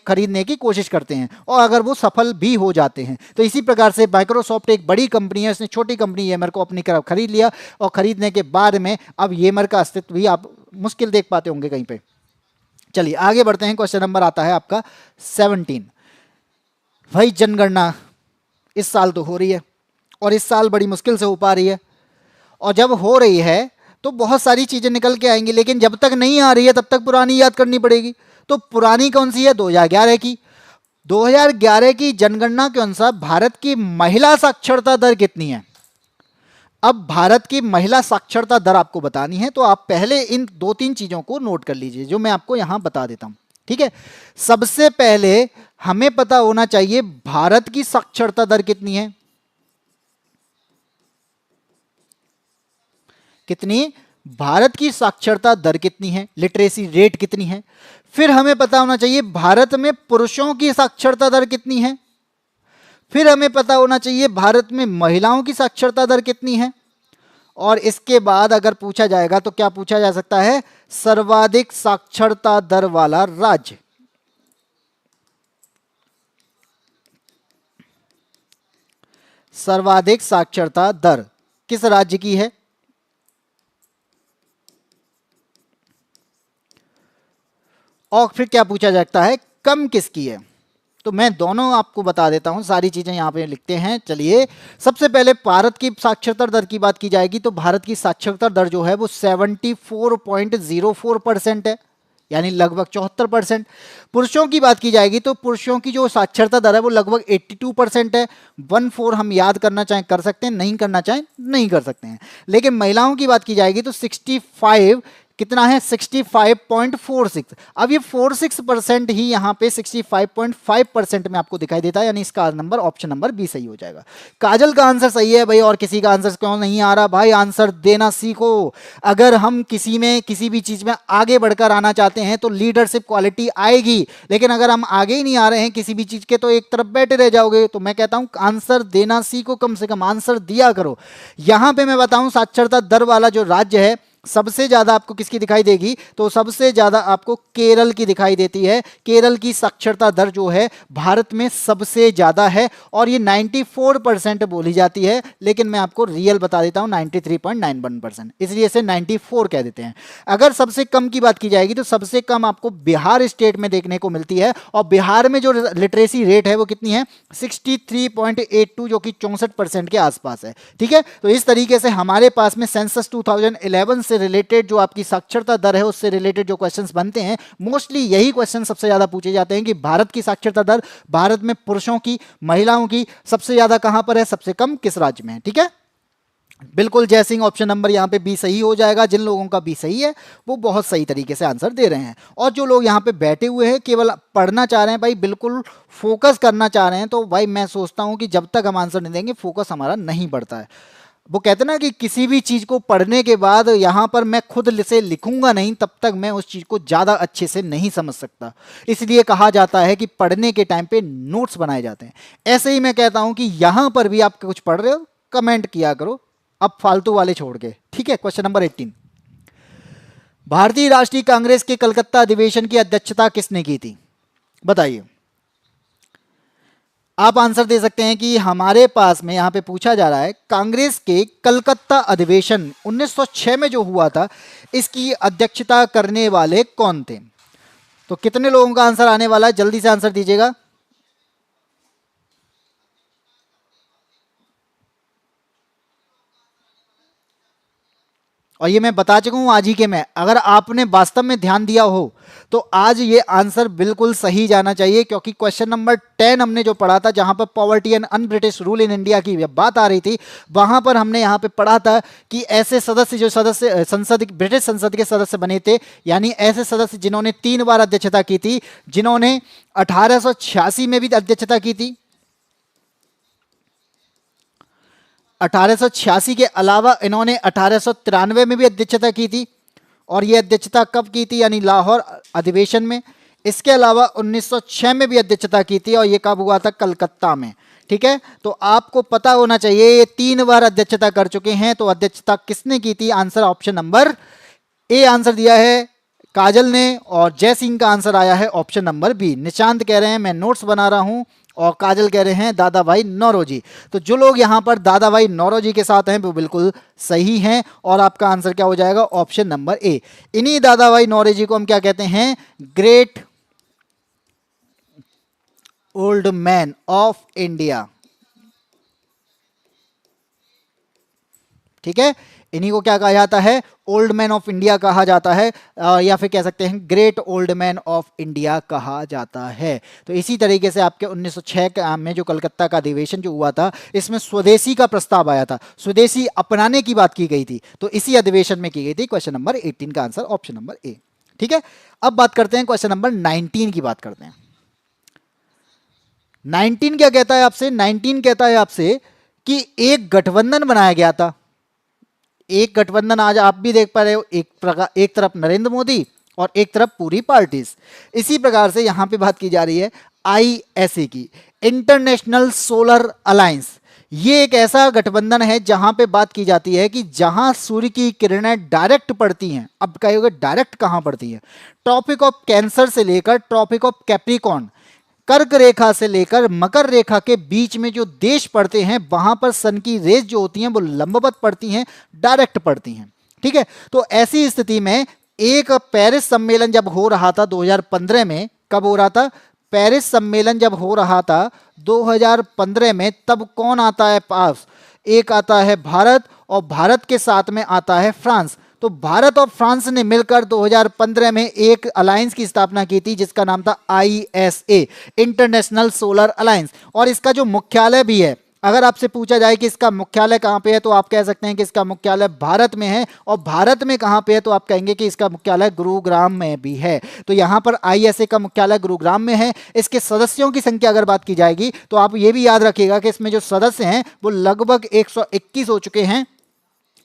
खरीदने की कोशिश करते हैं, और अगर वो सफल भी हो जाते हैं। तो इसी प्रकार से माइक्रोसॉफ्ट एक बड़ी कंपनी है, उसने छोटी कंपनी येमर को अपनी तरफ खरीद लिया, और खरीदने के बाद में अब येमर का अस्तित्व भी आप मुश्किल देख पाते होंगे कहीं पे। चलिए आगे बढ़ते हैं। क्वेश्चन नंबर आता है आपका 17। भाई जनगणना इस साल तो हो रही है, और इस साल बड़ी मुश्किल से हो पा रही है, और जब हो रही है तो बहुत सारी चीजें निकल के आएंगी, लेकिन जब तक नहीं आ रही है तब तक पुरानी याद करनी पड़ेगी। तो पुरानी कौन सी है? 2011 की। 2011 की जनगणना के अनुसार भारत की महिला साक्षरता दर कितनी है? अब भारत की महिला साक्षरता दर आपको बतानी है, तो आप पहले इन 2-3 चीजों को नोट कर लीजिए जो मैं आपको यहां बता देता हूं। ठीक है, सबसे पहले हमें पता होना चाहिए भारत की साक्षरता दर कितनी है। कितनी? भारत की साक्षरता दर कितनी है, लिटरेसी रेट कितनी है। फिर हमें पता होना चाहिए भारत में पुरुषों की साक्षरता दर कितनी है। फिर हमें पता होना चाहिए भारत में महिलाओं की साक्षरता दर कितनी है। और इसके बाद अगर पूछा जाएगा तो क्या पूछा जा सकता है? सर्वाधिक साक्षरता दर वाला राज्य। सर्वाधिक साक्षरता दर किस राज्य की है? और फिर क्या पूछा जाता है? कम किसकी है। तो मैं दोनों आपको बता देता हूं, सारी चीजें यहां पे लिखते हैं। चलिए सबसे पहले भारत की साक्षरता दर की बात की जाएगी तो भारत की साक्षरता दर जो है वो 74.04% है, यानी लगभग 74%। पुरुषों की बात की जाएगी तो पुरुषों की जो साक्षरता दर है वो लगभग 82% है। 14 हम याद करना चाहें कर सकते हैं, नहीं करना चाहें नहीं कर सकते हैं। लेकिन महिलाओं की बात की जाएगी तो 65 कितना है? 65.46। अब ये 46% ही यहाँ पे 65.5% में आपको दिखाई देता है, यानी इसका नंबर ऑप्शन नंबर बी सही हो जाएगा। काजल का आंसर सही है भाई, और किसी का आंसर क्यों नहीं आ रहा? भाई आंसर देना सीखो। अगर हम किसी में किसी भी चीज में आगे बढ़कर आना चाहते हैं तो लीडरशिप क्वालिटी आएगी, लेकिन अगर हम आगे ही नहीं आ रहे हैं किसी भी चीज के तो एक तरफ बैठे रह जाओगे। तो मैं कहता हूं आंसर देना सीखो, कम से कम आंसर दिया करो। यहां पे मैं बताऊं साक्षरता दर वाला जो राज्य है सबसे ज्यादा आपको किसकी दिखाई देगी? तो सबसे ज्यादा आपको केरल की दिखाई देती है। केरल की साक्षरता दर जो है भारत में सबसे ज्यादा है, और ये 94% बोली जाती है, लेकिन मैं आपको रियल बता देता हूं 93.91%, इसलिए इसे 94 कह देते हैं। अगर सबसे कम की बात की जाएगी तो सबसे कम आपको बिहार स्टेट में देखने को मिलती है, और बिहार में जो लिटरेसी रेट है वो कितनी है? 63.82, जो कि 64% के आसपास है। ठीक है, तो इस तरीके से हमारे पास में सेंसस 2011 से रिलेटेड, जो आपकी साक्षरता दर है उससे रिलेटेड जो क्वेश्चंस बनते हैं, मोस्टली यही क्वेश्चन सबसे ज्यादा पूछे जाते हैं कि भारत की साक्षरता दर, भारत में पुरुषों की, महिलाओं की सबसे ज्यादा कहां पर है, सबसे कम किस राज्य में है। ठीक है, बिल्कुल जय सिंह, ऑप्शन नंबर यहाँ पे बी सही हो जाएगा। जिन लोगों का बी सही है वो बहुत सही तरीके से आंसर दे रहे हैं, और जो लोग यहाँ पे बैठे हुए हैं केवल पढ़ना चाह रहे हैं भाई, बिल्कुल फोकस करना चाह रहे हैं, तो भाई मैं सोचता हूँ कि जब तक हम आंसर नहीं देंगे फोकस हमारा नहीं बढ़ता है। वो कहते हैं ना कि किसी भी चीज को पढ़ने के बाद यहां पर मैं खुद से लिखूंगा नहीं, तब तक मैं उस चीज को ज्यादा अच्छे से नहीं समझ सकता। इसलिए कहा जाता है कि पढ़ने के टाइम पे नोट्स बनाए जाते हैं। ऐसे ही मैं कहता हूं कि यहां पर भी आप कुछ पढ़ रहे हो कमेंट किया करो, अब फालतू वाले छोड़ के। ठीक है, क्वेश्चन नंबर 18, भारतीय राष्ट्रीय कांग्रेस के कलकत्ता अधिवेशन की अध्यक्षता किसने की थी, बताइए। आप आंसर दे सकते हैं कि हमारे पास में यहां पे पूछा जा रहा है कांग्रेस के कलकत्ता अधिवेशन 1906 में जो हुआ था, इसकी अध्यक्षता करने वाले कौन थे। तो कितने लोगों का आंसर आने वाला है, जल्दी से आंसर दीजिएगा। और ये मैं बता चुका हूं आज ही के में, अगर आपने वास्तव में ध्यान दिया हो तो आज ये आंसर बिल्कुल सही जाना चाहिए, क्योंकि क्वेश्चन नंबर 10 हमने जो पढ़ा था, जहां पर poverty and un British rule in India की बात आ रही थी, वहां पर हमने यहां पे पढ़ा था कि ऐसे सदस्य जो सदस्य संसद, ब्रिटिश संसद के सदस्य बने थे, यानी ऐसे सदस्य जिन्होंने 3 बार अध्यक्षता की थी, जिन्होंने 1886 में भी अध्यक्षता की थी, 1886 के अलावा इन्होंने 1893 में भी अध्यक्षता की थी, और यह अध्यक्षता कब की थी, यानी लाहौर अधिवेशन में। इसके अलावा 1906 में भी अध्यक्षता की थी, और यह कब हुआ था, कलकत्ता में। ठीक है, तो आपको पता होना चाहिए ये 3 बार अध्यक्षता कर चुके हैं, तो अध्यक्षता किसने की थी, answer option number A answer दिया है काजल ने, और जय सिंह का आंसर आया है ऑप्शन नंबर बी। निशांत कह रहे हैं मैं नोट्स बना रहा हूं, और काजल कह रहे हैं दादा भाई नौरोजी। तो जो लोग यहां पर दादा भाई नौरोजी के साथ हैं वो बिल्कुल सही हैं, और आपका आंसर क्या हो जाएगा, ऑप्शन नंबर ए। इन्हीं दादा भाई नौरोजी को हम क्या कहते हैं, great old man of India. ठीक है, इन्हीं को क्या कहा जाता है, ओल्ड मैन ऑफ इंडिया कहा जाता है, या फिर कह सकते हैं great old man of India कहा जाता है। तो इसी तरीके से आपके 1906 में जो कलकत्ता का अधिवेशन जो हुआ था, इसमें स्वदेशी का प्रस्ताव आया था, स्वदेशी अपनाने की बात की गई थी, तो इसी अधिवेशन में की गई थी। क्वेश्चन नंबर 18 का आंसर ऑप्शन नंबर ए। ठीक है, अब बात करते हैं क्वेश्चन नंबर 19 की बात करते हैं। 19 क्या कहता है आपसे, 19 कहता है आपसे कि एक गठबंधन बनाया गया था। एक गठबंधन आज आप भी देख पा रहे हो, एक तरफ नरेंद्र मोदी और एक तरफ पूरी पार्टीज। इसी प्रकार से यहां पे बात की जा रही है आईएसए की, इंटरनेशनल सोलर अलायंस। ये एक ऐसा गठबंधन है जहां पे बात की जाती है कि जहां सूर्य की किरणें डायरेक्ट पड़ती हैं। अब कहोगे डायरेक्ट कहां पड़ती है, ट्रॉपिक ऑफ कैंसर से लेकर ट्रॉपिक ऑफ कैप्रिकॉर्न, कर्क रेखा से लेकर मकर रेखा के बीच में जो देश पड़ते हैं, वहां पर सन की रेज जो होती हैं वो लंबवत पड़ती हैं, डायरेक्ट पड़ती हैं। ठीक है, तो ऐसी स्थिति में एक पेरिस सम्मेलन जब हो रहा था 2015 में, कब हो रहा था, पेरिस सम्मेलन जब हो रहा था 2015 में, तब कौन आता है पास, एक आता है भारत, और भारत के साथ में आता है फ्रांस। तो भारत और फ्रांस ने मिलकर 2015 में एक अलायंस की स्थापना की थी जिसका नाम था आईएसए, इंटरनेशनल सोलर अलायंस। और इसका जो मुख्यालय भी है, अगर आपसे पूछा जाए कि इसका मुख्यालय कहां पे है, तो आप कह सकते हैं कि इसका मुख्यालय भारत में है। और भारत में कहां पे है, तो आप कहेंगे कि इसका मुख्यालय गुरुग्राम में भी है। तो यहां पर आईएसए का मुख्यालय गुरुग्राम में है। इसके सदस्यों की संख्या अगर बात की जाएगी तो आप ये भी याद रखिएगा कि इसमें जो सदस्य हैं वो लगभग 121 हो चुके हैं,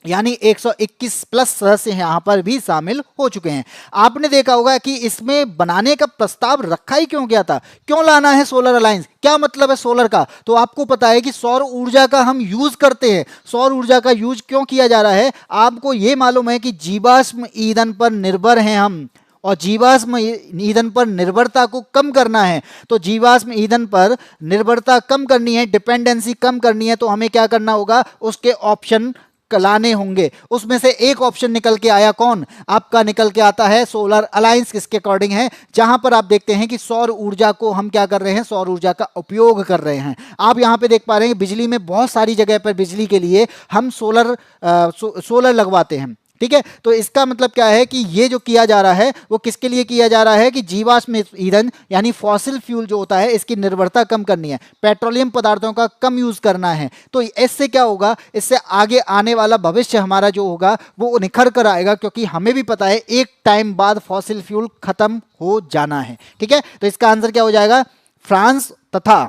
यानी 121 प्लस सदस्य यहां पर भी शामिल हो चुके हैं। आपने देखा होगा कि इसमें बनाने का प्रस्ताव रखा ही क्यों गया था, क्यों लाना है सोलर अलायंस, क्या मतलब है सोलर का। तो आपको पता है कि सौर ऊर्जा का हम यूज करते हैं। सौर ऊर्जा का यूज क्यों किया जा रहा है, आपको यह मालूम है कि जीवाश्म ईंधन पर निर्भर हैं हम, और जीवाश्म ईंधन पर निर्भरता को कम करना है। तो जीवाश्म ईंधन पर निर्भरता कम करनी है, डिपेंडेंसी कम करनी है, तो हमें क्या करना होगा, उसके ऑप्शन लाने होंगे। उसमें से एक ऑप्शन निकल के आया, कौन, आपका निकल के आता है सोलर अलायंस। किसके अकॉर्डिंग है, जहां पर आप देखते हैं कि सौर ऊर्जा को हम क्या कर रहे हैं, सौर ऊर्जा का उपयोग कर रहे हैं। आप यहां पे देख पा रहे हैं बिजली में बहुत सारी जगह पर बिजली के लिए हम सोलर लगवाते हैं। ठीक है, तो इसका मतलब क्या है कि ये जो किया जा रहा है वो किसके लिए किया जा रहा है कि जीवाश्म ईंधन यानी फॉसिल फ्यूल जो होता है इसकी निर्भरता कम करनी है, पेट्रोलियम पदार्थों का कम यूज करना है। तो इससे क्या होगा, इससे आगे आने वाला भविष्य हमारा जो होगा वो निखर कर आएगा, क्योंकि हमें भी पता है एक टाइम बाद फॉसिल फ्यूल खत्म हो जाना है। ठीक है, तो इसका आंसर क्या हो जाएगा, फ्रांस तथा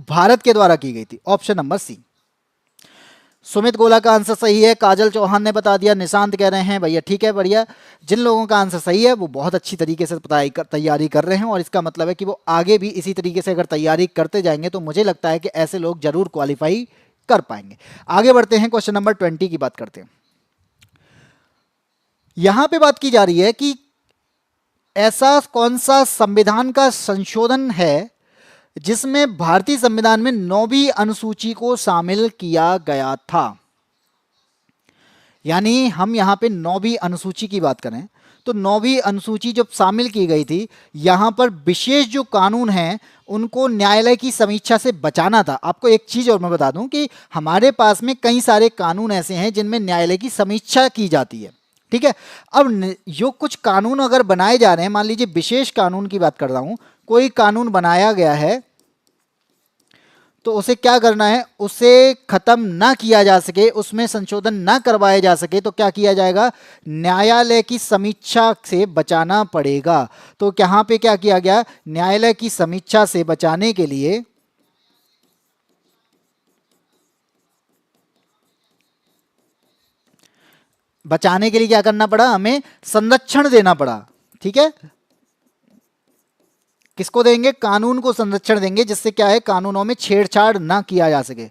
भारत के द्वारा की गई थी, ऑप्शन नंबर सी। सुमित गोला का आंसर सही है, काजल चौहान ने बता दिया, निशांत कह रहे हैं भैया ठीक है बढ़िया। जिन लोगों का आंसर सही है वो बहुत अच्छी तरीके से तैयारी कर रहे हैं, और इसका मतलब है कि वो आगे भी इसी तरीके से अगर तैयारी करते जाएंगे तो मुझे लगता है कि ऐसे लोग जरूर क्वालिफाई कर पाएंगे। आगे बढ़ते हैं, क्वेश्चन नंबर 20 की बात करते हैं। यहां पे बात की जा रही है कि ऐसा कौन सा संविधान का संशोधन है जिसमें भारतीय संविधान में 9वीं अनुसूची को शामिल किया गया था। यानी हम यहां पे 9वीं अनुसूची की बात करें तो 9वीं अनुसूची जब शामिल की गई थी, यहां पर विशेष जो कानून हैं उनको न्यायालय की समीक्षा से बचाना था। आपको एक चीज और मैं बता दूं कि हमारे पास में कई सारे कानून ऐसे हैं जिनमें न्यायालय की समीक्षा की जाती है। ठीक है, अब जो कुछ कानून अगर बनाए जा रहे हैं, मान लीजिए विशेष कानून की बात कर रहा हूं, कोई कानून बनाया गया है तो उसे क्या करना है, उसे खत्म ना किया जा सके, उसमें संशोधन ना करवाए जा सके तो क्या किया जाएगा, न्यायालय की समीक्षा से बचाना पड़ेगा। तो यहां पे क्या किया गया, न्यायालय की समीक्षा से बचाने के लिए क्या करना पड़ा, हमें संरक्षण देना पड़ा। ठीक है, किसको देंगे, कानून को संरक्षण देंगे, जिससे क्या है कानूनों में छेड़छाड़ ना किया जा सके।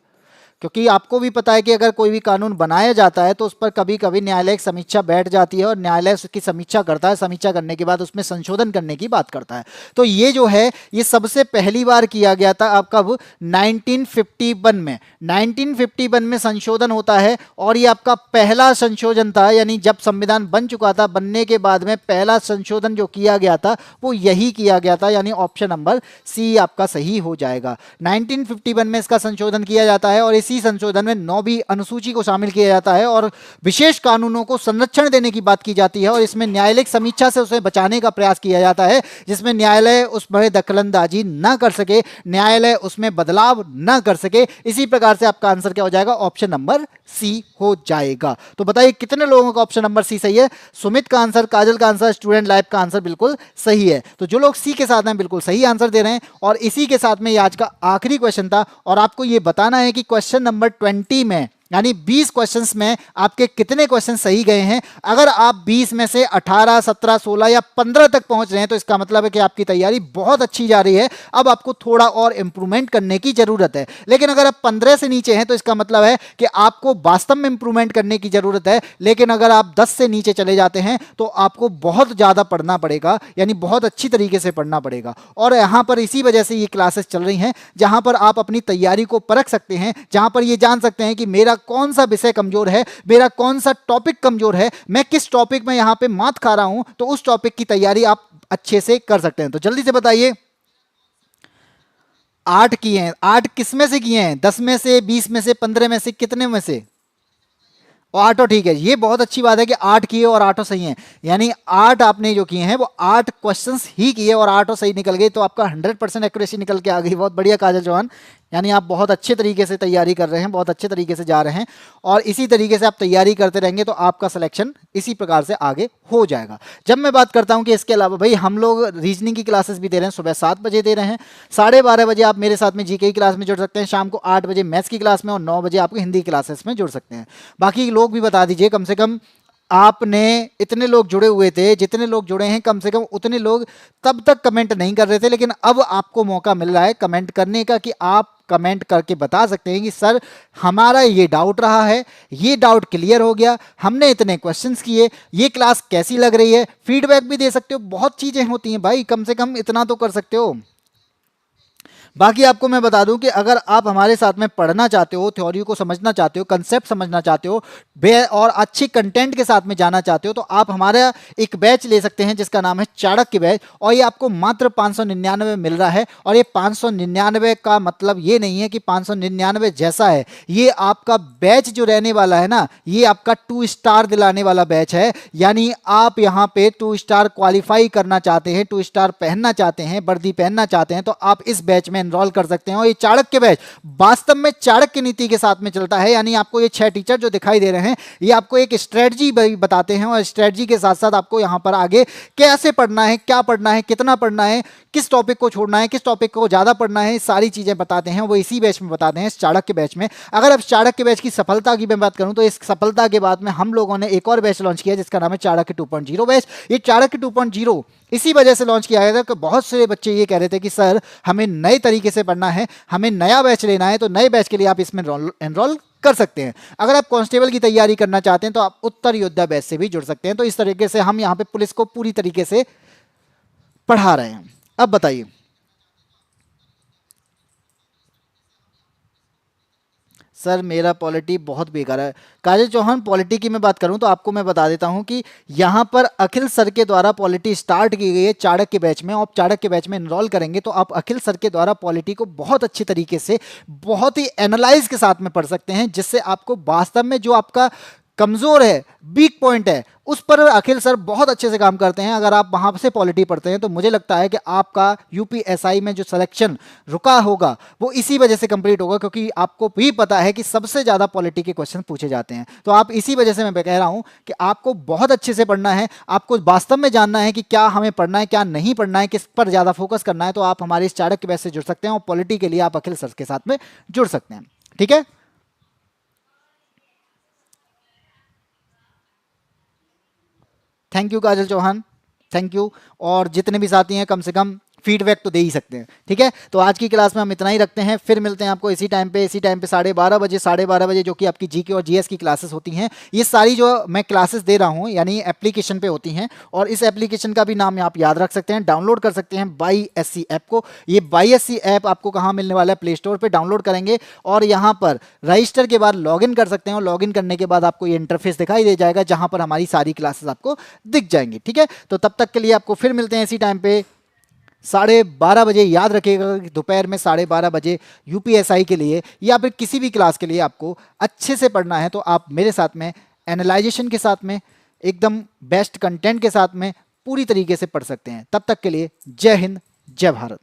क्योंकि आपको भी पता है कि अगर कोई भी कानून बनाया जाता है तो उस पर कभी कभी न्यायालय की समीक्षा बैठ जाती है और न्यायालय उसकी समीक्षा करता है, समीक्षा करने के बाद उसमें संशोधन करने की बात करता है। तो ये जो है ये सबसे पहली बार किया गया था, अब कब, 1951 में। 1951 में संशोधन होता है और ये आपका पहला संशोधन था, यानी जब संविधान बन चुका था, बनने के बाद में पहला संशोधन जो किया गया था वो यही किया गया था, यानी ऑप्शन नंबर सी आपका सही हो जाएगा। 1951 में इसका संशोधन किया जाता है और इसी संशोधन में 9वीं अनुसूची को शामिल किया जाता है और विशेष कानूनों को संरक्षण देने की बात की जाती है और इसमें न्यायालयिक समीक्षा से उसे बचाने का प्रयास किया जाता है, जिसमें न्यायालय उसमें दखलंदाजी ना कर सके, न्यायालय उसमें बदलाव ना कर सके। इसी प्रकार से आपका आंसर क्या हो जाएगा, ऑप्शन नंबर सी हो जाएगा। तो बताइए कितने लोगों का ऑप्शन नंबर सी सही है। सुमित का आंसर, काजल का आंसर, स्टूडेंट लाइफ का आंसर बिल्कुल सही है। तो जो लोग सी के साथ हैं बिल्कुल सही आंसर दे रहे हैं और इसी के साथ में ये आज का आखिरी क्वेश्चन था और आपको ये बताना है कि क्वेश्चन नंबर 20 में यानी 20 क्वेश्चंस में आपके कितने क्वेश्चन सही गए हैं। अगर आप 20 में से 18, 17, 16 या 15 तक पहुंच रहे हैं तो इसका मतलब है कि आपकी तैयारी बहुत अच्छी जा रही है। अब आपको थोड़ा और इंप्रूवमेंट करने की जरूरत है। लेकिन अगर आप 15 से नीचे हैं तो इसका मतलब है कि आपको वास्तव में इंप्रूवमेंट करने की जरूरत है। लेकिन अगर आप 10 से नीचे चले जाते हैं तो आपको बहुत ज्यादा पढ़ना पड़ेगा, यानी बहुत अच्छी तरीके से पढ़ना पड़ेगा। और यहां पर इसी वजह से ये क्लासेस चल रही हैं जहां पर आप अपनी तैयारी को परख सकते हैं, जहां पर ये जान सकते हैं कि मेरा कौन सा विषय कमजोर है, मेरा कौन सा टॉपिक कमजोर है, मैं किस टॉपिक में यहां पे मात खा रहा हूं, तो उस टॉपिक की तैयारी आप अच्छे से कर सकते हैं। तो जल्दी से बताइए, 8 किए हैं, 8 किस में से किए हैं, 10 में से, 20 में से, 15 में से, कितने में से, और 8 ठीक है। ये बहुत अच्छी बात है कि 8 किए और 8 सही हैं, यानी 8 आपने जो किए हैं वो 8 क्वेश्चंस ही किए और 8 सही निकल गए, तो आपका 100% एक्यूरेसी निकल के आ गई। बहुत बढ़िया काजल चौहान, यानी आप बहुत अच्छे तरीके से तैयारी कर रहे हैं, बहुत अच्छे तरीके से जा रहे हैं और इसी तरीके से आप तैयारी करते रहेंगे तो आपका सिलेक्शन इसी प्रकार से आगे हो जाएगा। जब मैं बात करता हूं कि इसके अलावा भाई हम लोग रीजनिंग की क्लासेस भी दे रहे हैं, सुबह 7 बजे दे रहे हैं, 12:30 बजे आप मेरे साथ में जीके की क्लास में जुड़ सकते हैं, शाम को 8 बजे मैथ्स की क्लास में और 9 बजे आपको हिंदी क्लासेस में जुड़ सकते हैं। बाकी लोग भी बता दीजिए, कम से कम आपने इतने लोग जुड़े हुए थे, जितने लोग जुड़े हैं कम से कम उतने लोग तब तक कमेंट नहीं कर रहे थे, लेकिन अब आपको मौका मिल रहा है कमेंट करने का कि आप कमेंट करके बता सकते हैं कि सर हमारा ये डाउट रहा है, ये डाउट क्लियर हो गया, हमने इतने क्वेश्चंस किए, ये क्लास कैसी लग रही है, फीडबैक भी दे सकते हो। बहुत चीजें होती हैं भाई, कम से कम इतना तो कर सकते हो। बाकी आपको मैं बता दूं कि अगर आप हमारे साथ में पढ़ना चाहते हो, थ्योरी को समझना चाहते हो, कंसेप्ट समझना चाहते हो और अच्छी कंटेंट के साथ में जाना चाहते हो, तो आप हमारा एक बैच ले सकते हैं जिसका नाम है चाणक्य बैच, और ये आपको मात्र 599 मिल रहा है। और ये 599 का मतलब ये नहीं है कि 599 जैसा है, ये आपका बैच जो रहने वाला है ना, ये आपका 2 स्टार दिलाने वाला बैच है। यानी आप यहाँ पे 2 स्टार क्वालिफाई करना चाहते हैं, 2 स्टार पहनना चाहते हैं, वर्दी पहनना चाहते हैं, तो आप इस बैच में एनरोल कर सकते हैं। और ये चाणक्य बैच वास्तव में चाणक्य नीति के साथ में चलता है। यानी आपको ये 6 टीचर जो दिखाई दे रहे हैं, ये आपको एक स्ट्रेटजी बताते हैं, और स्ट्रेटजी के साथ साथ आपको यहाँ पर आगे कैसे पढ़ना है, क्या पढ़ना है, कितना पढ़ना है, किस टॉपिक को छोड़ना है, किस टॉपिक को ज्यादा पढ़ना है, सारी चीजें बताते हैं। वो इसी बैच में बताते हैं, इस चाणक्य बैच में। अगर अब चाणक्य बैच की सफलता की मैं बात करूं, तो इस सफलता के बाद में हम लोगों ने एक और बैच लॉन्च किया जिसका नाम है चाणक्य 2.0 बैच। ये चाणक्य 2.0 इसी वजह से लॉन्च किया गया था कि बहुत से बच्चे ये कह रहे थे कि सर हमें नए तरीके से पढ़ना है, हमें नया बैच लेना है, तो नए बैच के लिए आप इसमें एनरोल कर सकते हैं। अगर आप कांस्टेबल की तैयारी करना चाहते हैं तो आप उत्तर योद्धा बैच से भी जुड़ सकते हैं। तो इस तरीके से हम यहाँ पे पुलिस को पूरी तरीके से पढ़ा रहे हैं। अब बताइए सर, मेरा पॉलिटी बहुत बेकार है। काजल चौहान, पॉलिटी की मैं बात करूं तो आपको मैं बता देता हूं कि यहां पर अखिल सर के द्वारा पॉलिटी स्टार्ट की गई है चाणक्य बैच में। आप चाणक्य बैच में एनरोल करेंगे तो आप अखिल सर के द्वारा पॉलिटी को बहुत अच्छी तरीके से, बहुत ही एनालाइज के साथ में पढ़ सकते हैं, जिससे आपको वास्तव में जो आपका कमजोर है, वीक पॉइंट है, उस पर अखिल सर बहुत अच्छे से काम करते हैं। अगर आप वहां से पॉलिटी पढ़ते हैं तो मुझे लगता है कि आपका यूपीएसआई में जो सिलेक्शन रुका होगा वो इसी वजह से कंप्लीट होगा, क्योंकि आपको भी पता है कि सबसे ज्यादा पॉलिटी के क्वेश्चन पूछे जाते हैं। तो आप इसी वजह से मैं कह रहा हूं कि आपको बहुत अच्छे से पढ़ना है, आपको वास्तव में जानना है कि क्या हमें पढ़ना है, क्या नहीं पढ़ना है, किस पर ज्यादा फोकस करना है, तो आप हमारे इस चाणक्य बैच से जुड़ सकते हैं और पॉलिटी के लिए आप अखिल सर के साथ में जुड़ सकते हैं। ठीक है, thank you Kajal Chauhan, thank you. और जितने भी साथी हैं कम से कम फीडबैक तो दे ही सकते हैं। ठीक है, तो आज की क्लास में हम इतना ही रखते हैं, फिर मिलते हैं आपको इसी टाइम पे 12:30 बजे, 12:30 बजे, जो कि आपकी जीके और जीएस की क्लासेस होती हैं। ये सारी जो मैं क्लासेस दे रहा हूँ यानी एप्लीकेशन पे होती हैं, और इस एप्लीकेशन का भी नाम आप याद रख सकते हैं, डाउनलोड कर सकते हैं YSC ऐप को। ये YSC ऐप आपको कहाँ मिलने वाला है? प्ले स्टोर पर डाउनलोड करेंगे और यहाँ पर रजिस्टर के बाद लॉगिन कर सकते हैं, और लॉगिन करने के बाद आपको ये इंटरफेस दिखाई दे जाएगा जहाँ पर हमारी सारी क्लासेस आपको दिख जाएंगी। ठीक है, तो तब तक के लिए आपको फिर मिलते हैं इसी टाइम पे 12:30 बजे। याद रखिएगा कि दोपहर में 12:30 बजे यूपीएसआई के लिए या फिर किसी भी क्लास के लिए आपको अच्छे से पढ़ना है, तो आप मेरे साथ में एनालाइजेशन के साथ में, एकदम बेस्ट कंटेंट के साथ में पूरी तरीके से पढ़ सकते हैं। तब तक के लिए जय हिंद, जय भारत।